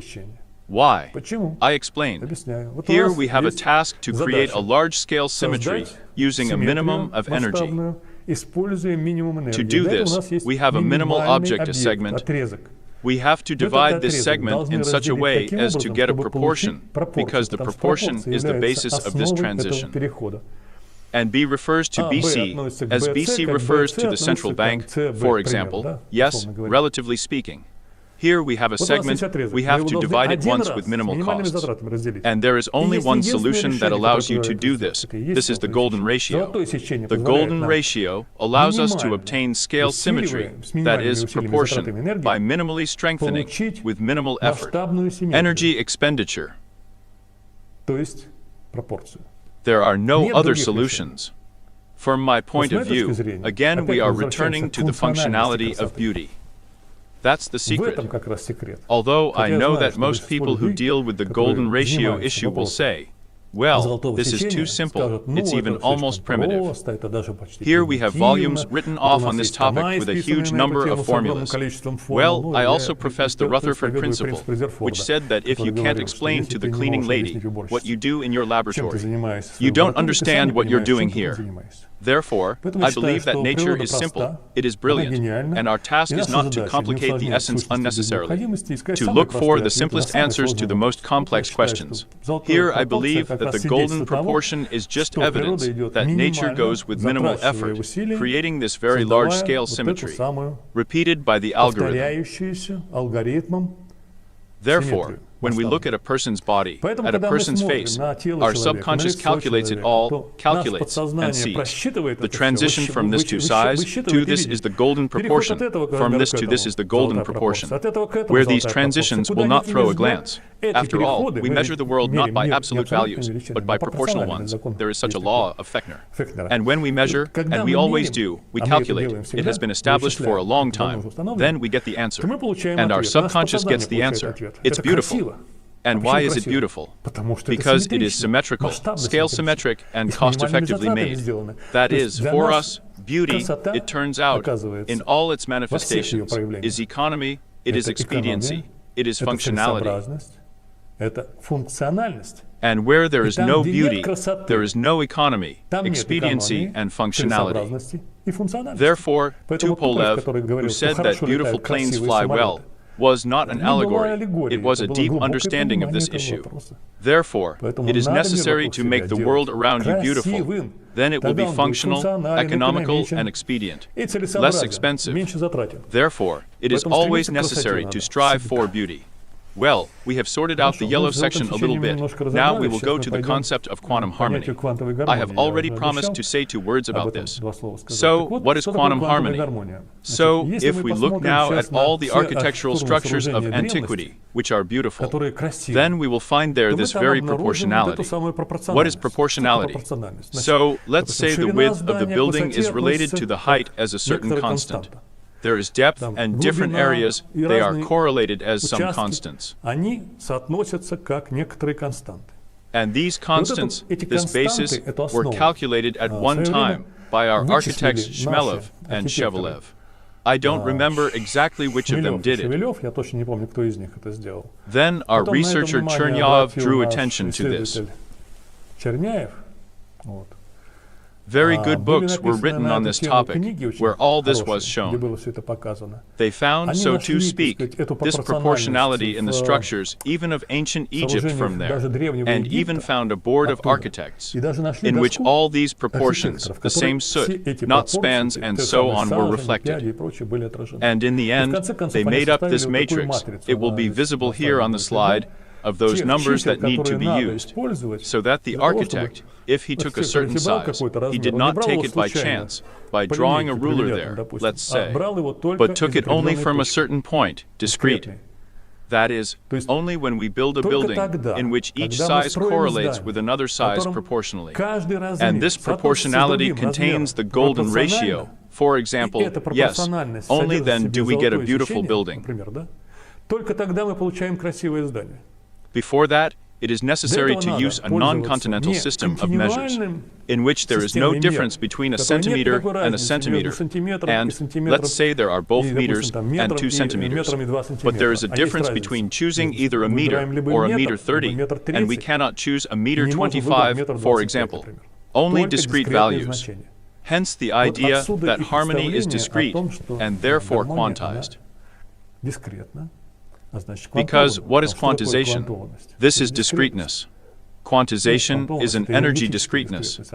Why? I explain. Here we have a task to create a large-scale symmetry using a minimum of energy. To do this, we have a minimal object, a segment. We have to divide this segment in such a way as to get a proportion, because the proportion is the basis of this transition. And B refers to BC, as BC refers to the central bank, for example, yes, relatively speaking. Here we have a segment, we have to divide it once with minimal costs. And there is only one solution that allows you to do this. This is the golden ratio. The golden ratio allows us to obtain scale symmetry, that is, proportion, by minimally strengthening with minimal effort. Energy expenditure. There are no other solutions. From my point of view, again we are returning to the functionality of beauty. That's the secret. Although I know that most people who deal with the golden ratio issue will say, well, this is too simple, it's even almost primitive. Here we have volumes written off on this topic with a huge number of formulas. Well, I also profess the Rutherford principle, which said that if you can't explain to the cleaning lady what you do in your laboratory, you don't understand what you're doing here. Therefore, I believe that nature is simple, it is brilliant, and our task is not to complicate the essence unnecessarily, to look for the simplest answers to the most complex questions. Here I believe that the golden proportion is just evidence that nature goes with minimal effort, creating this very large-scale symmetry, repeated by the algorithm. Therefore, when we look at a person's body, at a person's face, our subconscious calculates it all, calculates and sees. The transition from this to size to this is the golden proportion, from this to this is the golden proportion, where these transitions will not throw a glance. After all, we measure the world not by absolute values, but by proportional ones. There is such a law of Fechner. And when we measure, and we always do, we calculate, it has been established for a long time, then we get the answer. And our subconscious gets the answer. It's beautiful. And why is it beautiful? Because it is symmetrical, scale symmetric, and cost-effectively made. That is, for us, beauty, it turns out, in all its manifestations, is economy, it is expediency, it is functionality. And where there is no beauty, there is no economy, expediency, and functionality. Therefore, Tupolev, who said that beautiful planes fly well, was not an allegory, it was a deep understanding of this issue. Therefore, it is necessary to make the world around you beautiful. Then it will be functional, economical, and expedient, less expensive. Therefore, it is always necessary to strive for beauty. Well, we have sorted out the yellow section a little bit. Now we will go to the concept of quantum harmony. I have already promised to say 2 words about this. So, what is quantum harmony? So, if we look now at all the architectural structures of antiquity, which are beautiful, then we will find there this very proportionality. What is proportionality? So, let's say the width of the building is related to the height as a certain constant. There is depth and different areas, they are correlated as some constants. And these constants, this basis, were calculated at one time by our architects Shmelov and Shevelev. I don't remember exactly which of them did it. Then our researcher Chernyov drew attention to this. Very good books were written on this topic, where all this was shown. They found, so to speak, this proportionality in the structures even of ancient Egypt from there, and even found a board of architects, in which all these proportions, the same soot, not spans, and so on were reflected. And in the end, they made up this matrix, it will be visible here on the slide, of those numbers that need to be used, so that the architect, if he took a certain size, he did not take it by chance, by drawing a ruler there, let's say, but took it only from a certain point, discrete. That is, only when we build a building in which each size correlates with another size proportionally. And this proportionality contains the golden ratio. For example, yes, only then do we get a beautiful building. Before that, it is necessary to use a non-continental system of measures, in which there is no difference between a centimeter and a centimeter, and let's say there are both meters and 2 centimeters, but there is a difference between choosing either a meter or a meter 30, and we cannot choose a meter 25, for example. Only discrete values. Hence the idea that harmony is discrete, and therefore quantized. Because what is quantization? This is discreteness. Quantization is an energy discreteness.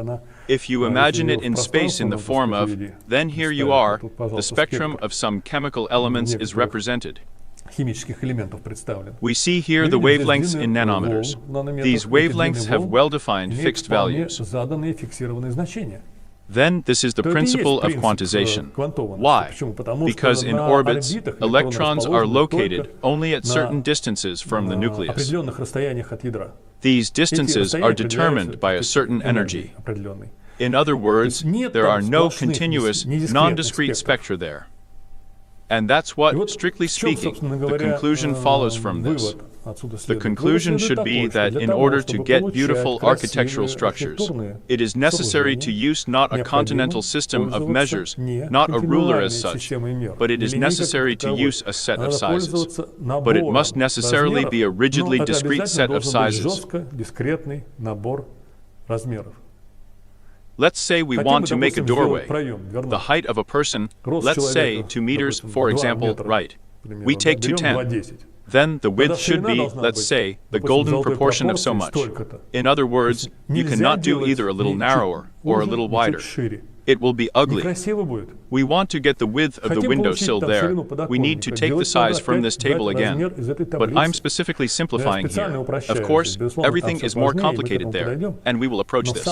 If you imagine it in space in the form of, then here you are, the spectrum of some chemical elements is represented. We see here the wavelengths in nanometers. These wavelengths have well-defined fixed values. Then this is the principle of quantization. Why? Because in orbits, electrons are located only at certain distances from the nucleus. These distances are determined by a certain energy. In other words, there are no continuous, non-discrete spectra there. And that's what, strictly speaking, the conclusion follows from this. The conclusion should be that in order to get beautiful architectural structures, it is necessary to use not a continental system of measures, not a ruler as such, but it is necessary to use a set of sizes. But it must necessarily be a rigidly discrete set of sizes. Let's say we want to make a doorway. The height of a person, let's say 2 meters, for example, right. We take to 10. Then the width should be, let's say, the golden proportion of so much. In other words, you cannot do either a little narrower or a little wider. It will be ugly. We want to get the width of the windowsill there. We need to take the size from this table again. But I'm specifically simplifying here. Of course, everything is more complicated there, and we will approach this.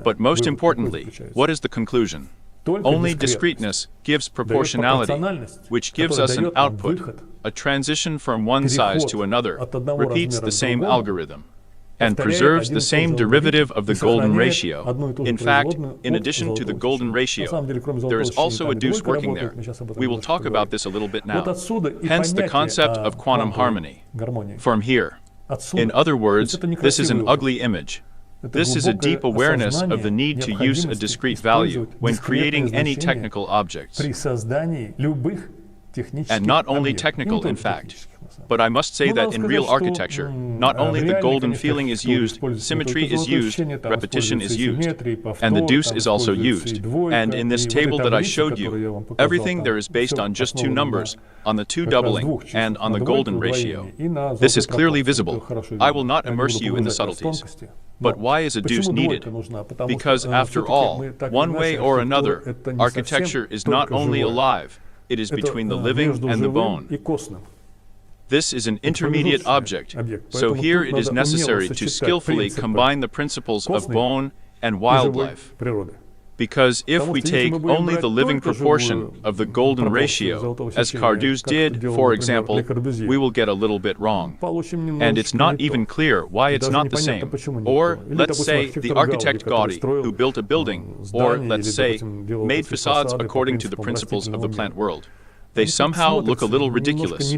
But most importantly, what is the conclusion? Only discreteness gives proportionality, which gives us an output. A transition from one size to another repeats the same algorithm and preserves the same derivative of the golden ratio. In fact, in addition to the golden ratio, there is also a deuce working there. We will talk about this a little bit now. Hence the concept of quantum harmony. From here. In other words, this is an ugly image. This is a deep awareness of the need to use a discrete value when creating any technical objects. And not only technical, in fact. But I must say that in real architecture, not only the golden feeling is used, symmetry is used, repetition is used, and the deuce is also used. And in this table that I showed you, everything there is based on just 2 numbers, on the 2 doubling, and on the golden ratio. This is clearly visible. I will not immerse you in the subtleties. But why is a deuce needed? Because after all, one way or another, architecture is not only alive, it is between the living and the bone. This is an intermediate object, so here it is necessary to skillfully combine the principles of bone and wildlife. Because if we take only the living proportion of the golden ratio, as Cardews did, for example, we will get a little bit wrong. And it's not even clear why it's not the same. Or, let's say, the architect Gaudi, who built a building, or, let's say, made facades according to the principles of the plant world. They somehow look a little ridiculous.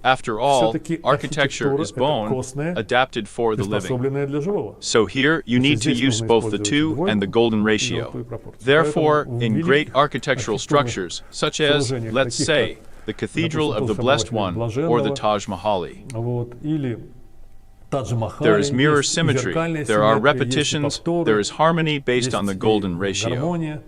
After all, architecture is bone, adapted for the living. So here, you need to use both the 2 and the golden ratio. Therefore, in great architectural structures, such as, let's say, the Cathedral of the Blessed One or the Taj Mahal, there is mirror symmetry, there are repetitions, there is harmony based on the golden ratio.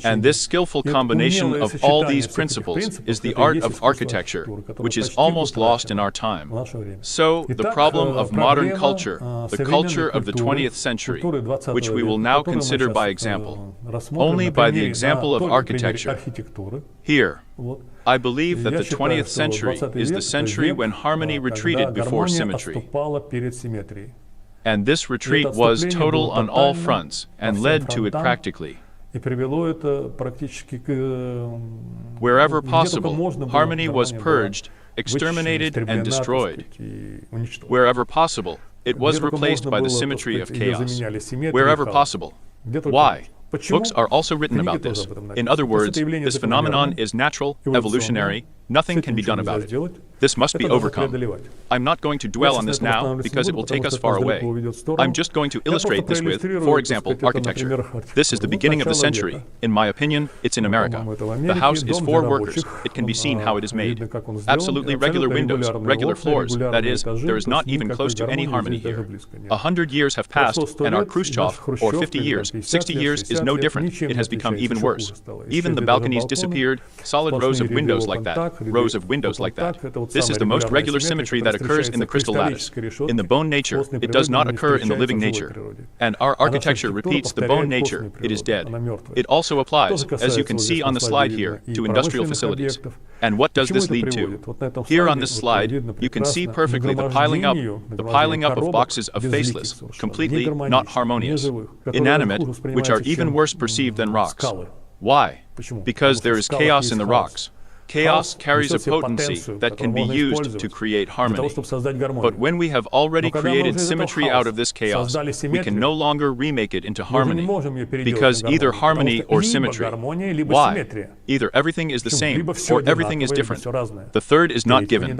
And this skillful combination of all these principles is the art of architecture, which is almost lost in our time. So, the problem of modern culture, the culture of the 20th century, which we will now consider by example, only by the example of architecture. Here, I believe that the 20th century is the century when harmony retreated before symmetry. And this retreat was total on all fronts and led to it practically. Wherever possible, harmony was purged, exterminated, and destroyed. Wherever possible, it was replaced by the symmetry of chaos. Wherever possible. Why? Books are also written about this. In other words, this phenomenon is natural, evolutionary, nothing can be done about it. This must be overcome. I'm not going to dwell on this now because it will take us far away. I'm just going to illustrate this with, for example, architecture. This is the beginning of the century. In my opinion, it's in America. The house is for workers. It can be seen how it is made. Absolutely regular windows, regular floors. That is, there is not even close to any harmony here. 100 years have passed, and our Khrushchev, or 50 years, 60 years is no different. It has become even worse. Even the balconies disappeared, solid rows of windows like that, rows of windows like that. This is the most regular symmetry that occurs in the crystal lattice. In the bone nature, it does not occur in the living nature. And our architecture repeats the bone nature, it is dead. It also applies, as you can see on the slide here, to industrial facilities. And what does this lead to? Here on this slide, you can see perfectly the piling up of boxes of faceless, completely not harmonious, inanimate, which are even worse perceived than rocks. Why? Because there is chaos in the rocks. Chaos carries a potency that can be used to create harmony. But when we have already created symmetry out of this chaos, we can no longer remake it into harmony, because either harmony or symmetry. Why? Either everything is the same or everything is different. The third is not given.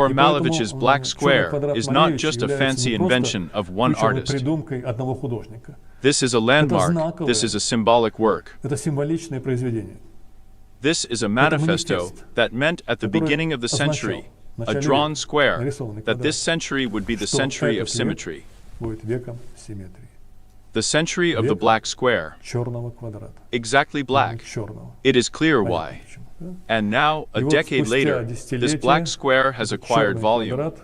Therefore, И Malevich's поэтому, black черный square квадрат is not Малевича just a является fancy не просто invention of one ключевой artist. придумкой одного художника. This is a landmark, this is a symbolic work. Это символичное произведение. This is a manifesto that meant at the beginning of the century, a drawn square, that this century would be the century of symmetry, Будет веком симметрии. the century of the black square. Черного квадрата. Exactly black. Черного. It is clear Понятно why. почему, да? And now, a И вот decade спустя later, this десятилетия black square has этот acquired черный volume. квадрат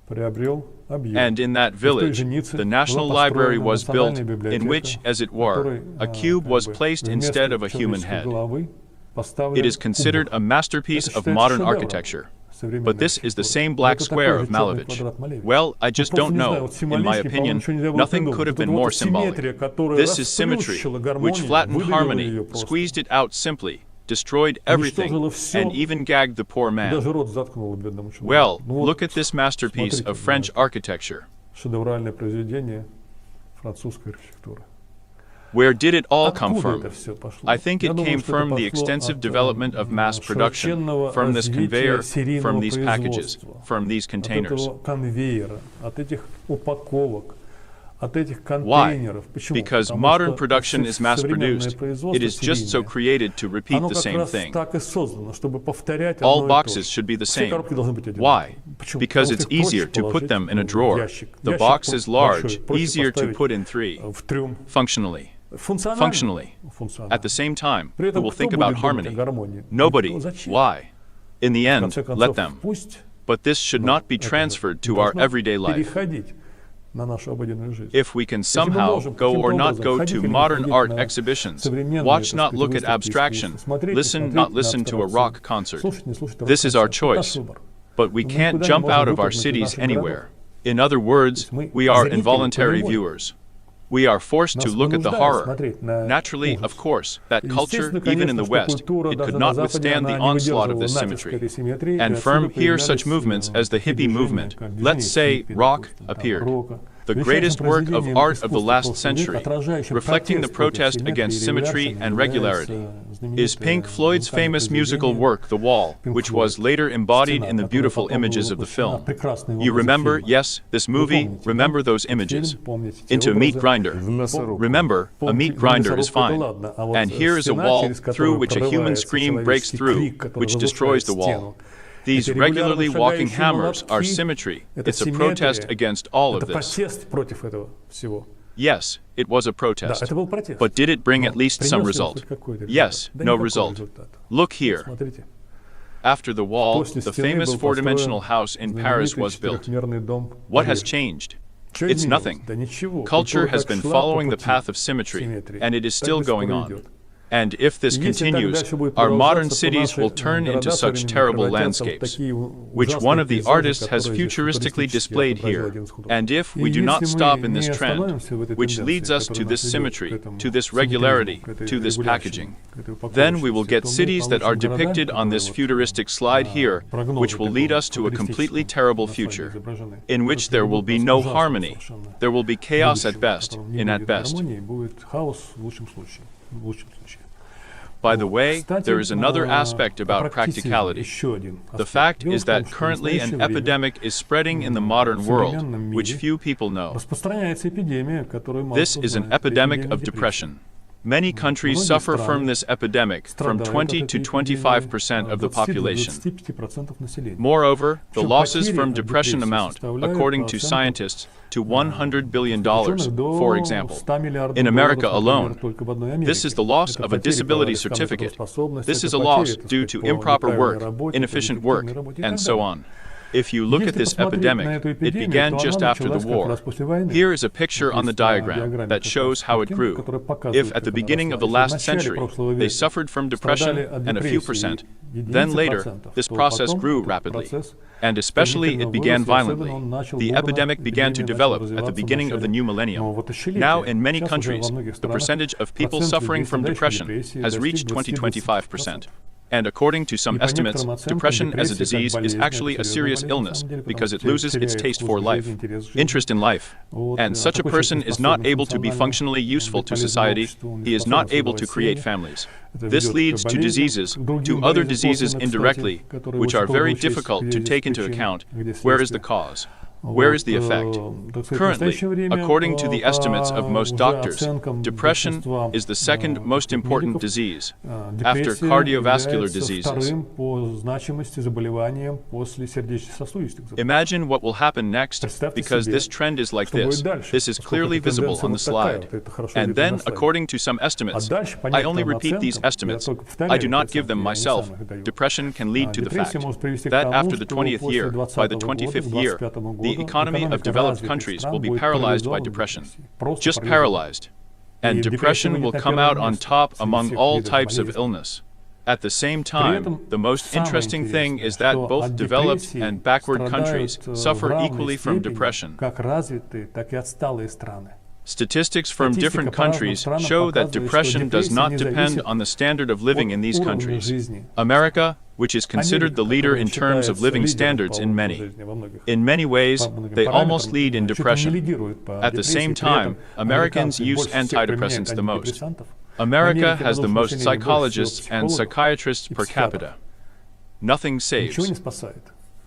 приобрел объем. And in that И в той village, же Ницце the была National Library построена was built, национальная in библиотека, which, as it were, которой, a cube was как бы, placed вместо instead of a human человеческой head. головы It поставлен is considered куб. a masterpiece Это of считается modern шедевром architecture. But this is the same black square of Malevich. Well, I just don't know. In my opinion, nothing could have been more symbolic. This is symmetry, which flattened harmony, squeezed it out simply, destroyed everything, and even gagged the poor man. Well, look at this masterpiece of French architecture. Шедевральное произведение французской архитектуры. Where did it all come from? I think it came from the extensive development of mass production, from this conveyor, from these packages, from these containers. Why? Because modern production is mass-produced. It is just so created to repeat the same thing. All boxes should be the same. Why? Because it's easier to put them in a drawer. The box is large, easier to put in three. Functionally. At the same time, who will think about harmony? Nobody. Why? In the end, let them. But this should not be transferred to our everyday life. If we can somehow go or not go to modern art exhibitions, watch not look at abstraction, listen not listen to a rock concert. This is our choice. But we can't jump out of our cities anywhere. In other words, we are involuntary viewers. We are forced to look at the horror. Naturally, of course, that culture, even in the West, it could not withstand the onslaught of this symmetry. And from here such movements as the hippie movement, let's say rock, appeared. The greatest work of art of the last century, reflecting the protest against symmetry and regularity, is Pink Floyd's famous musical work, The Wall, which was later embodied in the beautiful images of the film. You remember, yes, this movie, remember those images. Into a meat grinder. Remember, a meat grinder is fine. And here is a wall through which a human scream breaks through, which destroys the wall. These regularly walking hammers are symmetry. It's a protest against all of this. Yes, it was a protest. But did it bring at least some result? Yes, no result. Look here. After the wall, the famous four-dimensional house in Paris was built. What has changed? It's nothing. Culture has been following the path of symmetry, and it is still going on. And if this continues, our modern cities will turn into such terrible landscapes, which one of the artists has futuristically displayed here. And if we do not stop in this trend, which leads us to this symmetry, to this regularity, to this packaging, then we will get cities that are depicted on this futuristic slide here, which will lead us to a completely terrible future, in which there will be no harmony. There will be chaos at best, at best. By the way, there is another aspect about practicality. The fact is that currently an epidemic is spreading in the modern world, which few people know. This is an epidemic of depression. Many countries suffer from this epidemic, from 20 to 25% of the population. Moreover, the losses from depression amount, according to scientists, to $100 billion, for example. In America alone, this is the loss of a disability certificate. This is a loss due to improper work, inefficient work, and so on. If you look at this epidemic, it began just after the war. Here is a picture on the diagram that shows how it grew. If at the beginning of the last century, they suffered from depression and a few percent, then later, this process grew rapidly. And especially it began violently. The epidemic began to develop at the beginning of the new millennium. Now in many countries, the percentage of people suffering from depression has reached 20–25%. And according to some estimates, depression as a disease is actually a serious illness because it loses its taste for life, interest in life. And such a person is not able to be functionally useful to society, he is not able to create families. This leads to diseases, to other diseases indirectly, which are very difficult to take into account. Where is the cause? Where is the effect? Currently, according to the estimates of most doctors, depression is the second most important disease, after cardiovascular diseases. Imagine what will happen next, because this trend is like this. This is clearly visible on the slide. And then, according to some estimates, I only repeat these estimates, I do not give them myself, depression can lead to the fact that after the 20th year, by the 25th year, the economy of developed countries will be paralyzed by depression. Just paralyzed. And depression will come out on top among all types of illness. At the same time, the most interesting thing is that both developed and backward countries suffer equally from depression. Statistics from different countries show that depression does not depend on the standard of living in these countries. America, which is considered the leader in terms of living standards in many ways, they almost lead in depression. At the same time, Americans use antidepressants the most. America has the most psychologists and psychiatrists per capita. Nothing saves.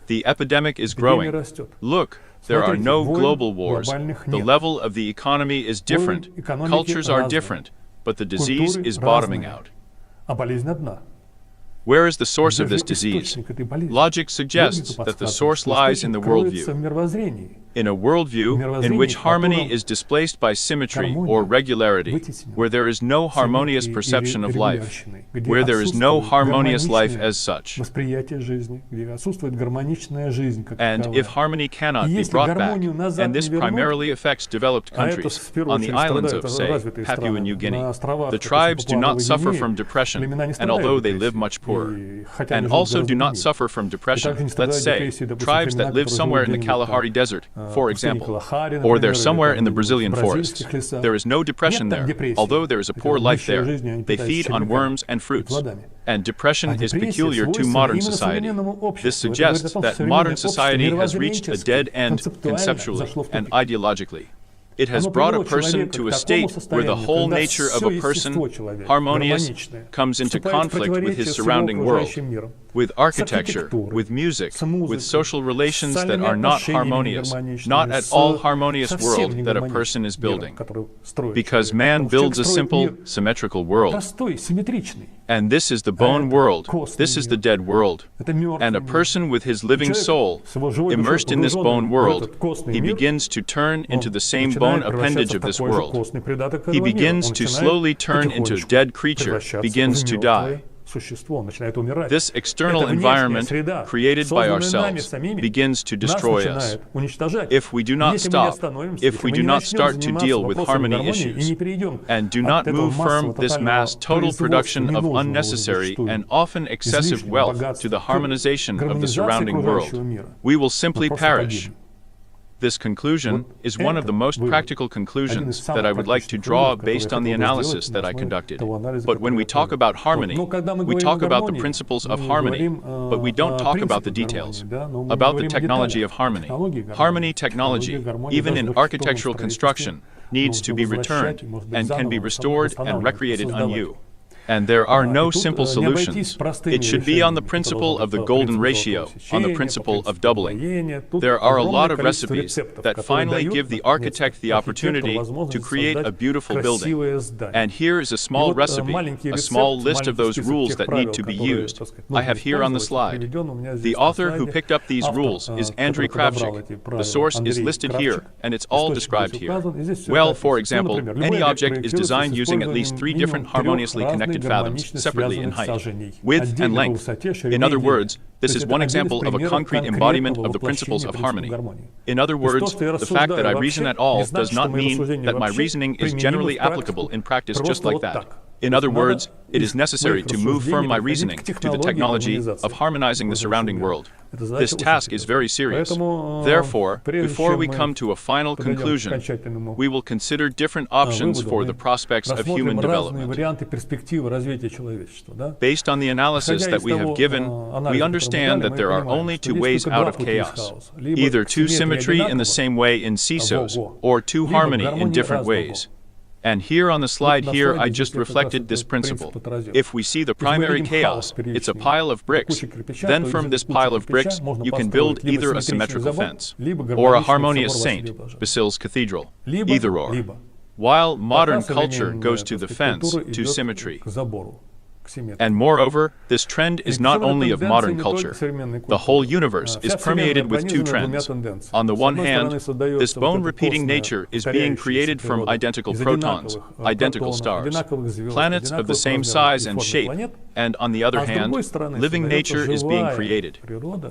The epidemic is growing. Look, there are no global wars. The level of the economy is different. Cultures are different. But the disease is bottoming out. Where is the source of this disease? Logic suggests that the source lies in the worldview. In a worldview in which harmony is displaced by symmetry or regularity, where there is no harmonious perception of life, where there is no harmonious life as such. And if harmony cannot be brought back, and this primarily affects developed countries, on the islands of, say, Papua New Guinea, the tribes do not suffer from depression, and although they live much poorer, and also do not suffer from depression, let's say, tribes that live somewhere in the Kalahari Desert, for example, or they're somewhere in the Brazilian forest. There is no depression there, although there is a poor life there. They feed on worms and fruits. And depression is peculiar to modern society. This suggests that modern society has reached a dead end conceptually and ideologically. It has brought a person to a state where the whole nature of a person, harmonious, comes into conflict with his surrounding world, with architecture, with music, with social relations that are not harmonious, not at all harmonious world that a person is building. Because man builds a simple, symmetrical world. And this is the bone world, this is the dead world. And a person with his living soul, immersed in this bone world, he begins to turn into the same bone appendage of this world. He begins to slowly turn into a dead creature, begins to die. This external environment, created by ourselves, begins to destroy us. If we do not stop, if we do not start to deal with harmony issues, and do not move from this mass total production of unnecessary and often excessive wealth to the harmonization of the surrounding world, we will simply perish. This conclusion is one of the most practical conclusions that I would like to draw based on the analysis that I conducted. But when we talk about harmony, we talk about the principles of harmony, but we don't talk about the details, about the technology of harmony. Harmony technology, even in architectural construction, needs to be returned and can be restored and recreated anew. And there are no simple solutions. It should be on the principle of the golden ratio, on the principle of doubling. There are a lot of recipes that finally give the architect the opportunity to create a beautiful building. And here is a small recipe, a small list of those rules that need to be used. I have here on the slide. The author who picked up these rules is Andrei Kravchik. The source is listed here, and it's all described here. Well, for example, any object is designed using at least 3 different harmoniously connected fathoms, separately in height, width, and length. In other words, this is one example of a concrete embodiment of the principles of harmony. In other words, the fact that I reason at all does not mean that my reasoning is generally applicable in practice just like that. In other words, it is necessary to move from my reasoning to the technology of harmonizing the surrounding world. This task is very serious. Therefore, before we come to a final conclusion, we will consider different options for the prospects of human development. Based on the analysis that we have given, we understand that there are only 2 ways out of chaos, either to symmetry in the same way in seesaws, or to harmony in different ways. And here on the slide here, I just reflected this principle. If we see the primary chaos, it's a pile of bricks. Then from this pile of bricks, you can build either a symmetrical fence, or a harmonious saint, Basil's cathedral, either or. While modern culture goes to the fence, to symmetry. And moreover, this trend is not only of modern culture. The whole universe is permeated with 2 trends. On the one hand, this bone-repeating nature is being created from identical protons, identical stars, planets of the same size and shape, and on the other hand, living nature is being created.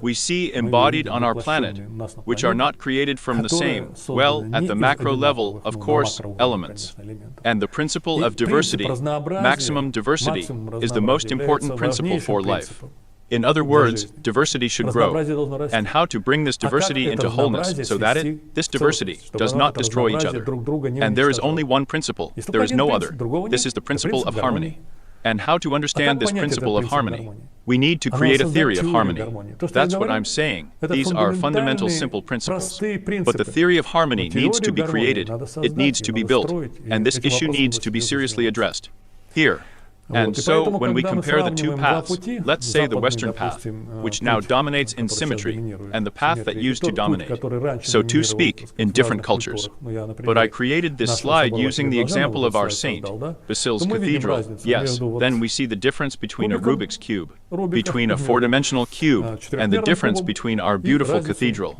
We see embodied on our planet, which are not created from the same, well, at the macro level, of course, elements. And the principle of diversity, maximum diversity, is the most important principle for life. In other words, diversity should grow. And how to bring this diversity into wholeness so that this diversity does not destroy each other. And there is only one principle, there is no other. This is the principle of harmony. And how to understand this principle of harmony? We need to create a theory of harmony. That's what I'm saying. These are fundamental simple principles. But the theory of harmony needs to be created, it needs to be built, and this issue needs to be seriously addressed. Here. And so, when we compare the two paths, let's say the Western path, which now dominates in symmetry, and the path that used to dominate, so to speak, in different cultures. But I created this slide using the example of our saint, Basil's Cathedral. Yes, then we see the difference between a Rubik's Cube, between a four-dimensional cube, and the difference between our beautiful cathedral.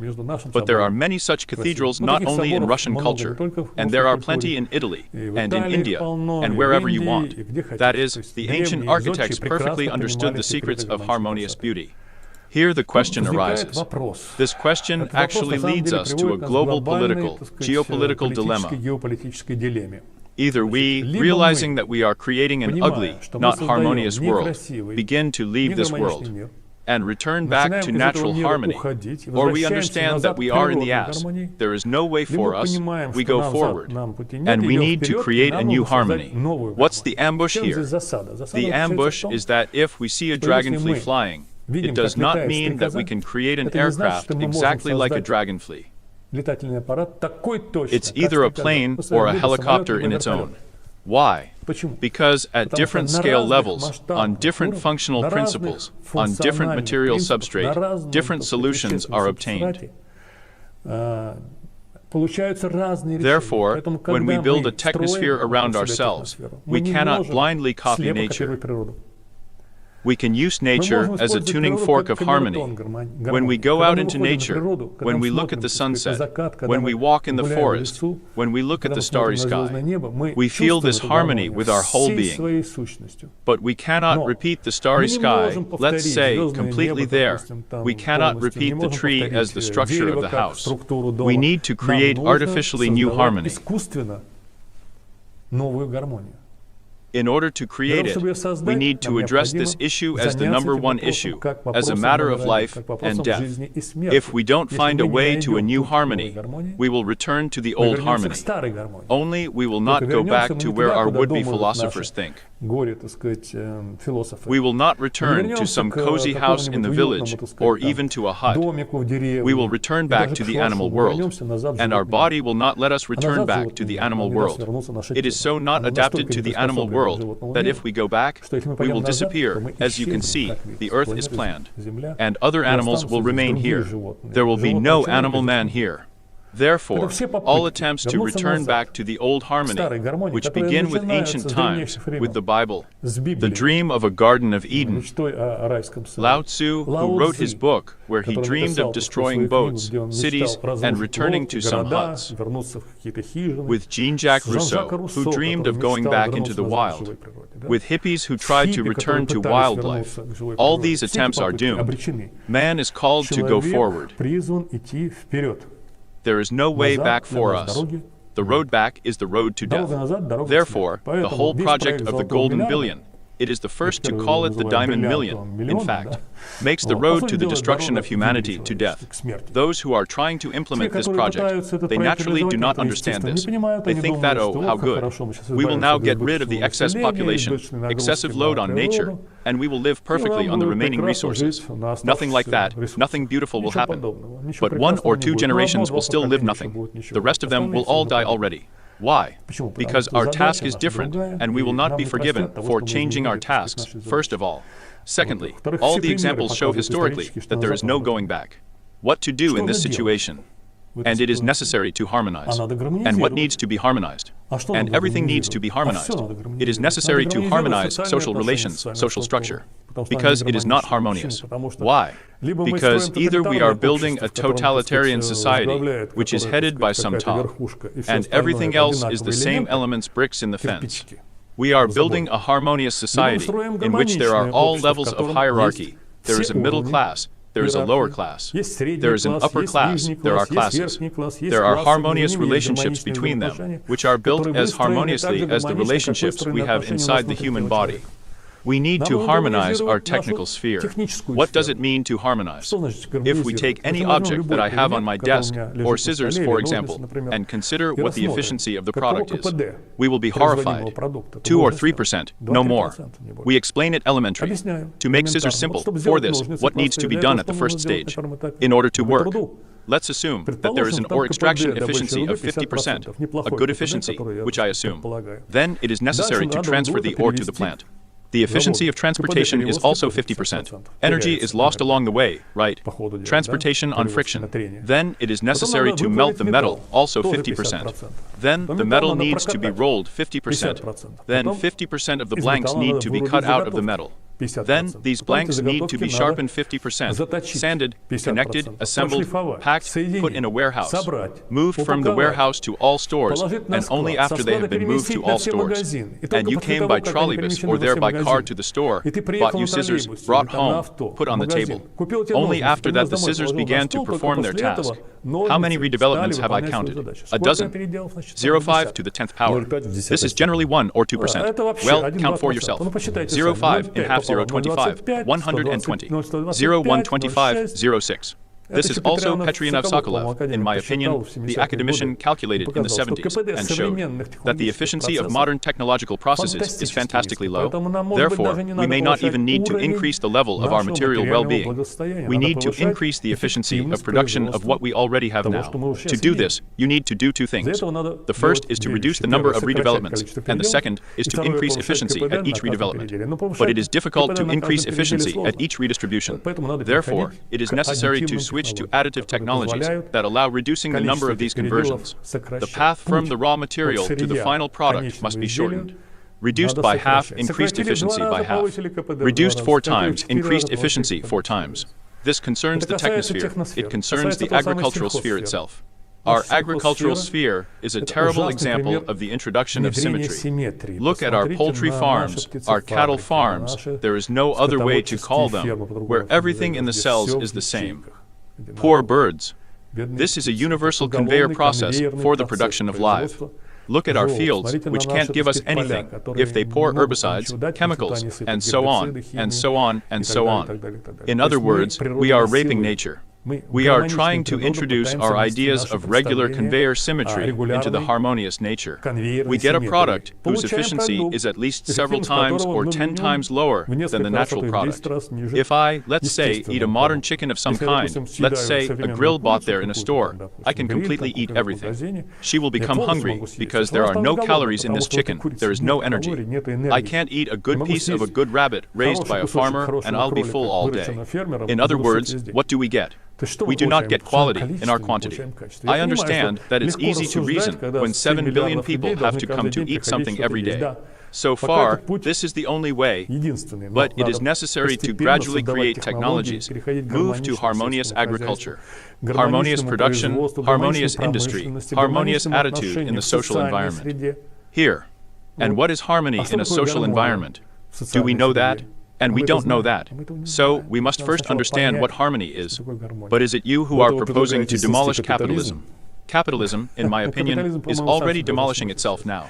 But there are many such cathedrals not only in Russian culture, and there are plenty in Italy, and in India, and wherever you want. That is, the ancient architects perfectly understood the secrets of harmonious beauty. Here the question arises. This question actually leads us to a global political, geopolitical dilemma. Either we, realizing that we are creating an ugly, not harmonious world, begin to leave this world and return back to natural harmony, or we understand that we are in the ass, there is no way for us, we go forward, and we need to create a new harmony. What's the ambush here? The ambush is that if we see a dragonfly flying, it does not mean that we can create an aircraft exactly like a dragonfly. It's either a plane or a helicopter in its own. Why? Because at different scale levels, on different functional principles, on different material substrate, different solutions are obtained. Therefore, when we build a technosphere around ourselves, we cannot blindly copy nature. We can use nature as a tuning fork of harmony. When we go out into nature, when we look at the sunset, when we walk in the forest, when we look at the starry sky, we feel this harmony with our whole being. But we cannot repeat the starry sky, let's say, completely there. We cannot repeat the tree as the structure of the house. We need to create artificially new harmony. In order to create it, we need to address this issue as the number one issue, as a matter of life and death. If we don't find a way to a new harmony, we will return to the old harmony. Only we will not go back to where our would-be philosophers think. We will not return to some cozy house in the village, or even to a hut. We will return back to the animal world, and our body will not let us return back to the animal world. It is so not adapted to the animal world that if we go back, we will disappear. As you can see, the earth is planned, and other animals will remain here. There will be no animal man here. Therefore, all attempts to return back to the old harmony, which begin with ancient times, with the Bible, the dream of a Garden of Eden, Lao Tzu, who wrote his book, where he dreamed of destroying boats, cities, and returning to some huts, with Jean-Jacques Rousseau, who dreamed of going back into the wild, with hippies who tried to return to wildlife. All these attempts are doomed. Man is called to go forward. There is no way back for us. The road back is the road to death. Therefore, the whole project of the Golden Billion, it is the first to call it the Diamond Million, in fact, makes the road to the destruction of humanity to death. Those who are trying to implement this project, they naturally do not understand this. They think that, oh, how good. We will now get rid of the excess population, excessive load on nature, and we will live perfectly on the remaining resources. Nothing like that, nothing beautiful will happen. But 1 or 2 generations will still live nothing. The rest of them will all die already. Why? Because our task is different, and we will not be forgiven for changing our tasks, first of all. Secondly, all the examples show historically that there is no going back. What to do in this situation? And it is necessary to harmonize. And what needs to be harmonized? And everything needs to be harmonized. It is necessary to harmonize social relations, social structure, because it is not harmonious. Why? Because either we are building a totalitarian society, which is headed by some top, and everything else is the same elements bricks in the fence. We are building a harmonious society in which there are all levels of hierarchy. There is a middle class, there is a lower class, there is an upper class, there are classes. There are harmonious relationships between them, which are built as harmoniously as the relationships we have inside the human body. We need to harmonize our technical sphere. What does it mean to harmonize? If we take any object that I have on my desk, or scissors for example, and consider what the efficiency of the product is, we will be horrified. 2 or 3%, no more. We explain it elementary. To make scissors simple, for this, what needs to be done at the first stage? In order to work, let's assume that there is an ore extraction efficiency of 50%, a good efficiency, which I assume. Then it is necessary to transfer the ore to the plant. The efficiency of transportation is also 50%. Energy is lost along the way, right? Transportation on friction. Then it is necessary to melt the metal, also 50%. Then the metal needs to be rolled 50%. Then 50% of the blanks need to be cut out of the metal. Then these blanks need to be sharpened 50%, sanded, connected, assembled, packed, put in a warehouse, moved from the warehouse to all stores, and only after they have been moved to all stores. And you came by trolleybus or there by car to the store, bought you scissors, brought home, put on the table. Only after that the scissors began to perform their task. How many redevelopments have I counted? A dozen. 0.5 to the 10th power. This is generally 1 or 2%. Well, count for yourself. 0.5 in half 0.25, 120. 0.125, 0.6. This is also Petrianov-Sokolov, in my opinion, the academician calculated in the 70s and showed that the efficiency of modern technological processes is fantastically low. Therefore, we may not even need to increase the level of our material well-being. We need to increase the efficiency of production of what we already have now. To do this, you need to do two things. The first is to reduce the number of redevelopments, and the second is to increase efficiency at each redevelopment. But it is difficult to increase efficiency at each redistribution. Therefore, it is necessary to switch to additive technologies that allow reducing the number of these conversions. The path from the raw material to the final product must be shortened. Reduced by half, increased efficiency by half. Reduced 4 times, increased efficiency 4 times. This concerns the technosphere. It concerns the agricultural sphere itself. Our agricultural sphere is a terrible example of the introduction of symmetry. Look at our poultry farms, our cattle farms, there is no other way to call them, where everything in the cells is the same. Poor birds. This is a universal conveyor process for the production of life. Look at our fields, which can't give us anything, if they pour herbicides, chemicals, and so on, and so on, and so on. In other words, we are raping nature. We are trying to introduce our ideas of regular conveyor symmetry into the harmonious nature. We get a product whose efficiency is at least several times or 10 times lower than the natural product. If I, let's say, eat a modern chicken of some kind, let's say a grill bought there in a store, I can completely eat everything. She will become hungry because there are no calories in this chicken, there is no energy. I can't eat a good piece of a good rabbit raised by a farmer and I'll be full all day. In other words, what do we get? We do not get quality in our quantity. I understand that it's easy to reason when 7 billion people have to come to eat something every day. So far, this is the only way, but it is necessary to gradually create technologies, move to harmonious agriculture, harmonious production, harmonious industry, harmonious attitude in the social environment. Here. And what is harmony in a social environment? Do we know that? And we don't know that. So we must first understand what harmony is. But is it you who are proposing to demolish capitalism? Capitalism, in my opinion, is already demolishing itself now.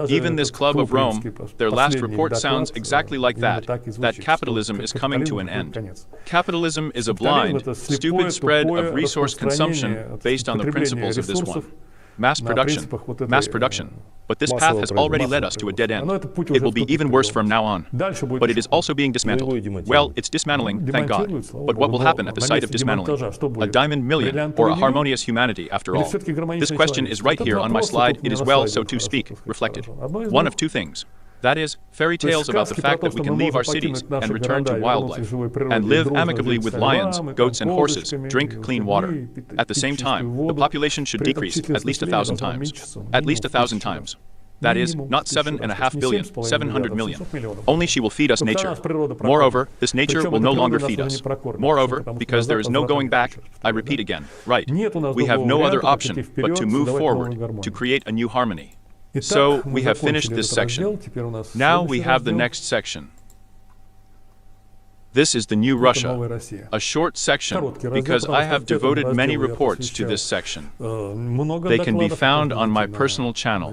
Even this Club of Rome, their last report sounds exactly like that capitalism is coming to an end. Capitalism is a blind, stupid spread of resource consumption based on the principles of this one. Mass production. But this path has already led us to a dead end. It will be even worse from now on. But it is also being dismantled. Well, it's dismantling, thank God. But what will happen at the site of dismantling? A diamond million, or a harmonious humanity, after all? This question is right here on my slide. It is well, so to speak, reflected. One of two things. That is, fairy tales about the fact that we can leave our cities and return to wildlife, and live amicably with lions, goats, and horses, drink clean water. At the same time, the population should decrease at least 1,000 times. At least 1,000 times. That is, not 7.5 billion, 700 million. Only she will feed us nature. Moreover, this nature will no longer feed us. Moreover, because there is no going back, I repeat again, right, we have no other option but to move forward, to create a new harmony. So, we have finished this section. Now we have the next section. This is the new Russia, a short section, because I have devoted many reports to this section. They can be found on my personal channel.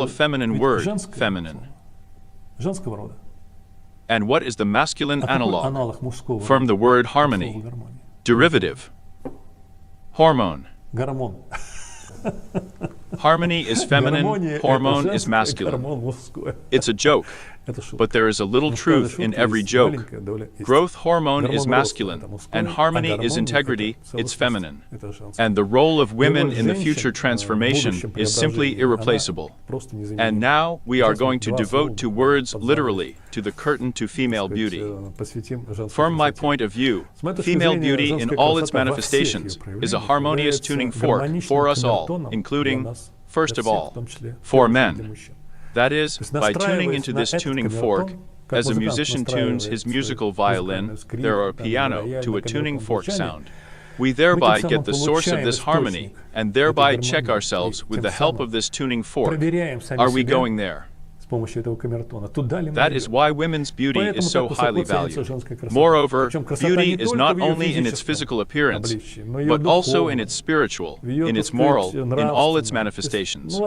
call a feminine word feminine? Женского рода. And what is the masculine А какой analog аналог мужского from the рода? word Слова harmony? гармония. Derivative. Hormone. Гормон. Harmony is feminine, Гармония — это hormone is женское, masculine. гормон мужской. It's a joke. But there is a little truth in every joke. Growth hormone is masculine, and harmony is integrity, it's feminine. And the role of women in the future transformation is simply irreplaceable. And now we are going to devote 2 words literally to the curtain to female beauty. From my point of view, female beauty in all its manifestations is a harmonious tuning fork for us all, including, first of all, for men. That is, by tuning into this tuning fork, as a musician tunes his musical violin, or a piano, to a tuning fork sound. We thereby get the source of this harmony, and thereby check ourselves with the help of this tuning fork. Are we going there? That is why women's beauty is so highly valued. Moreover, beauty is not only in its physical appearance, but also in its spiritual, in its moral, in all its manifestations.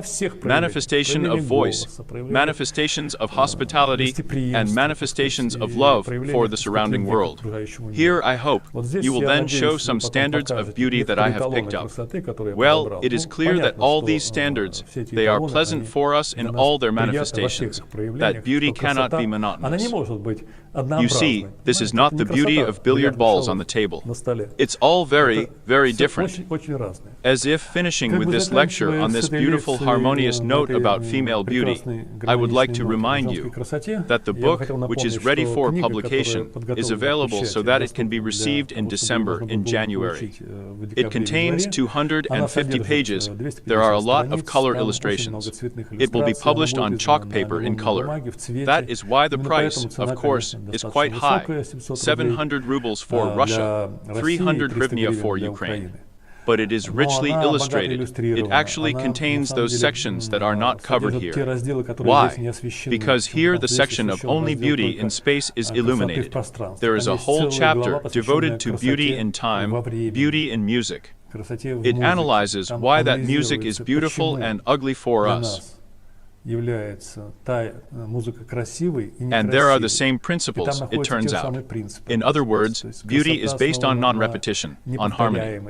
Manifestation of voice, manifestations of hospitality, and manifestations of love for the surrounding world. Here, I hope, you will then show some standards of beauty that I have picked up. Well, it is clear that all these standards, they are pleasant for us in all their manifestations. That beauty cannot be monotonous. You see, this is not the beauty of billiard balls on the table. It's all very, very different. As if finishing with this lecture on this beautiful harmonious note about female beauty, I would like to remind you that the book, which is ready for publication, is available so that it can be received in December, in January. It contains 250 pages. There are a lot of color illustrations. It will be published on chalk paper in color. That is why the price, of course, is quite high. 700 rubles for Russia, 300 hryvnia for Ukraine. But it is richly illustrated. It actually contains those sections that are not covered here. Why? Because here the section of only beauty in space is illuminated. There is a whole chapter devoted to beauty in time, beauty in music. It analyzes why that music is beautiful and ugly for us. And there are the same principles, it turns out. In other words, beauty is based on non-repetition, on harmony.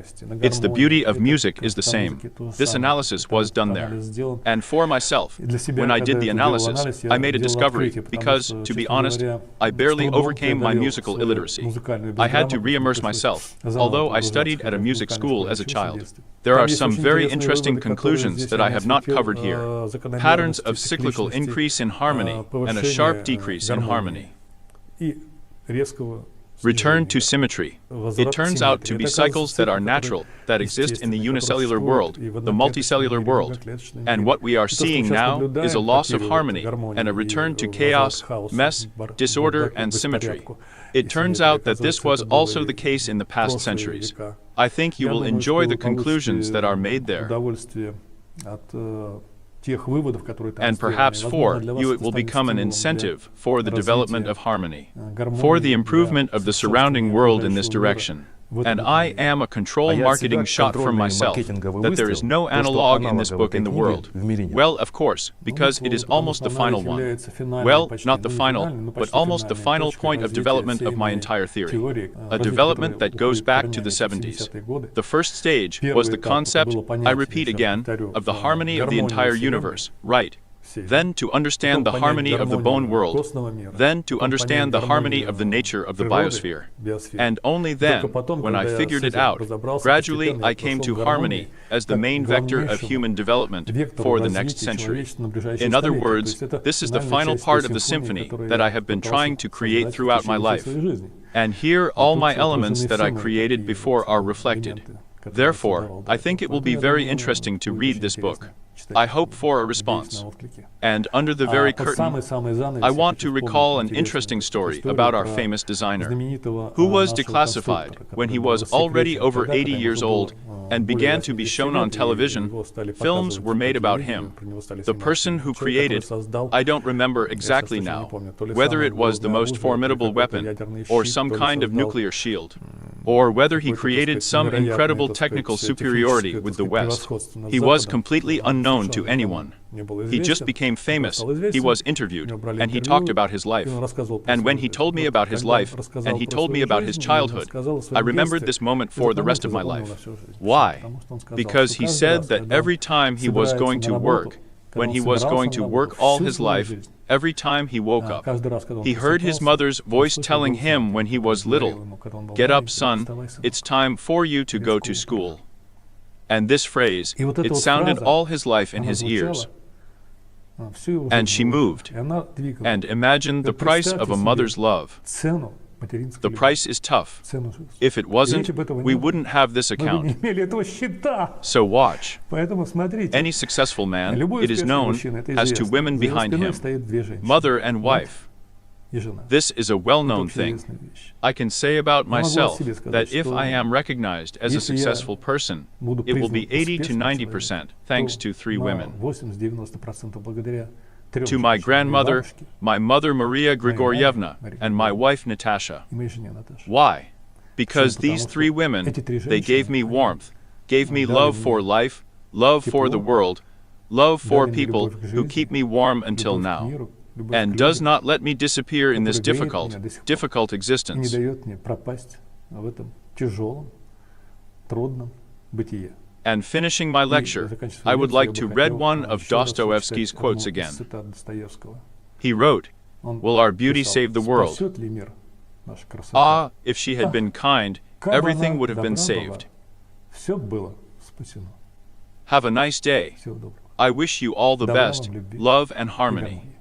It's the beauty of music is the same. This analysis was done there. And for myself, when I did the analysis, I made a discovery because, to be honest, I barely overcame my musical illiteracy. I had to re-immerse myself, although I studied at a music school as a child. There are some very interesting conclusions that I have not covered here. Patterns of cyclical increase in harmony and a sharp decrease in harmony. Return to symmetry. It turns out to be cycles that are natural, that exist in the unicellular world, the multicellular world. And what we are seeing now is a loss of harmony and a return to chaos, mess, disorder, and symmetry. It turns out that this was also the case in the past centuries. I think you will enjoy the conclusions that are made there. And perhaps for you it will become an incentive for the development of harmony, for the improvement of the surrounding world in this direction. And I am a control marketing shot from myself, that there is no analog in this book in the world. Well, of course, because it is almost the final one. Well, not the final, but almost the final point of development of my entire theory. A development that goes back to the 70s. The first stage was the concept, I repeat again, of the harmony of the entire universe, right? Then to understand the harmony of the bone world, then to understand the harmony of the nature of the biosphere. And only then, when I figured it out, gradually I came to harmony as the main vector of human development for the next century. In other words, this is the final part of the symphony that I have been trying to create throughout my life. And here all my elements that I created before are reflected. Therefore, I think it will be very interesting to read this book. I hope for a response. And under the very curtain, I want to recall an interesting story about our famous designer, who was declassified when he was already over 80 years old and began to be shown on television. Films were made about him. The person who created, I don't remember exactly now, whether it was the most formidable weapon or some kind of nuclear shield, or whether he created some incredible technical superiority with the West. He was completely unknown to anyone. He just became famous. He was interviewed, and he talked about his life. And when he told me about his life, and he told me about his childhood, I remembered this moment for the rest of my life. Why? Because he said that every time he was going to work, when he was going to work all his life, every time he woke up, he heard his mother's voice telling him when he was little, "Get up, son, it's time for you to go to school." And this phrase, it sounded all his life in his ears. And she moved. And imagine the price of a mother's love. The price is tough. If it wasn't, we wouldn't have this account. So watch. Any successful man, it is known as two women behind him, mother and wife. This is a well-known thing. I can say about myself that if I am recognized as a successful person, it will be 80 to 90% thanks to three women. To my grandmother, my mother Maria Grigorievna, and my wife Natasha. Why? Because these three women, they gave me warmth, gave me love for life, love for the world, love for people who keep me warm until now, and does not let me disappear in this difficult existence. And finishing my lecture, I would like to read one of Dostoevsky's quotes again. He wrote, "Will our beauty save the world? Ah, if she had been kind, everything would have been saved." Have a nice day. I wish you all the best, love and harmony.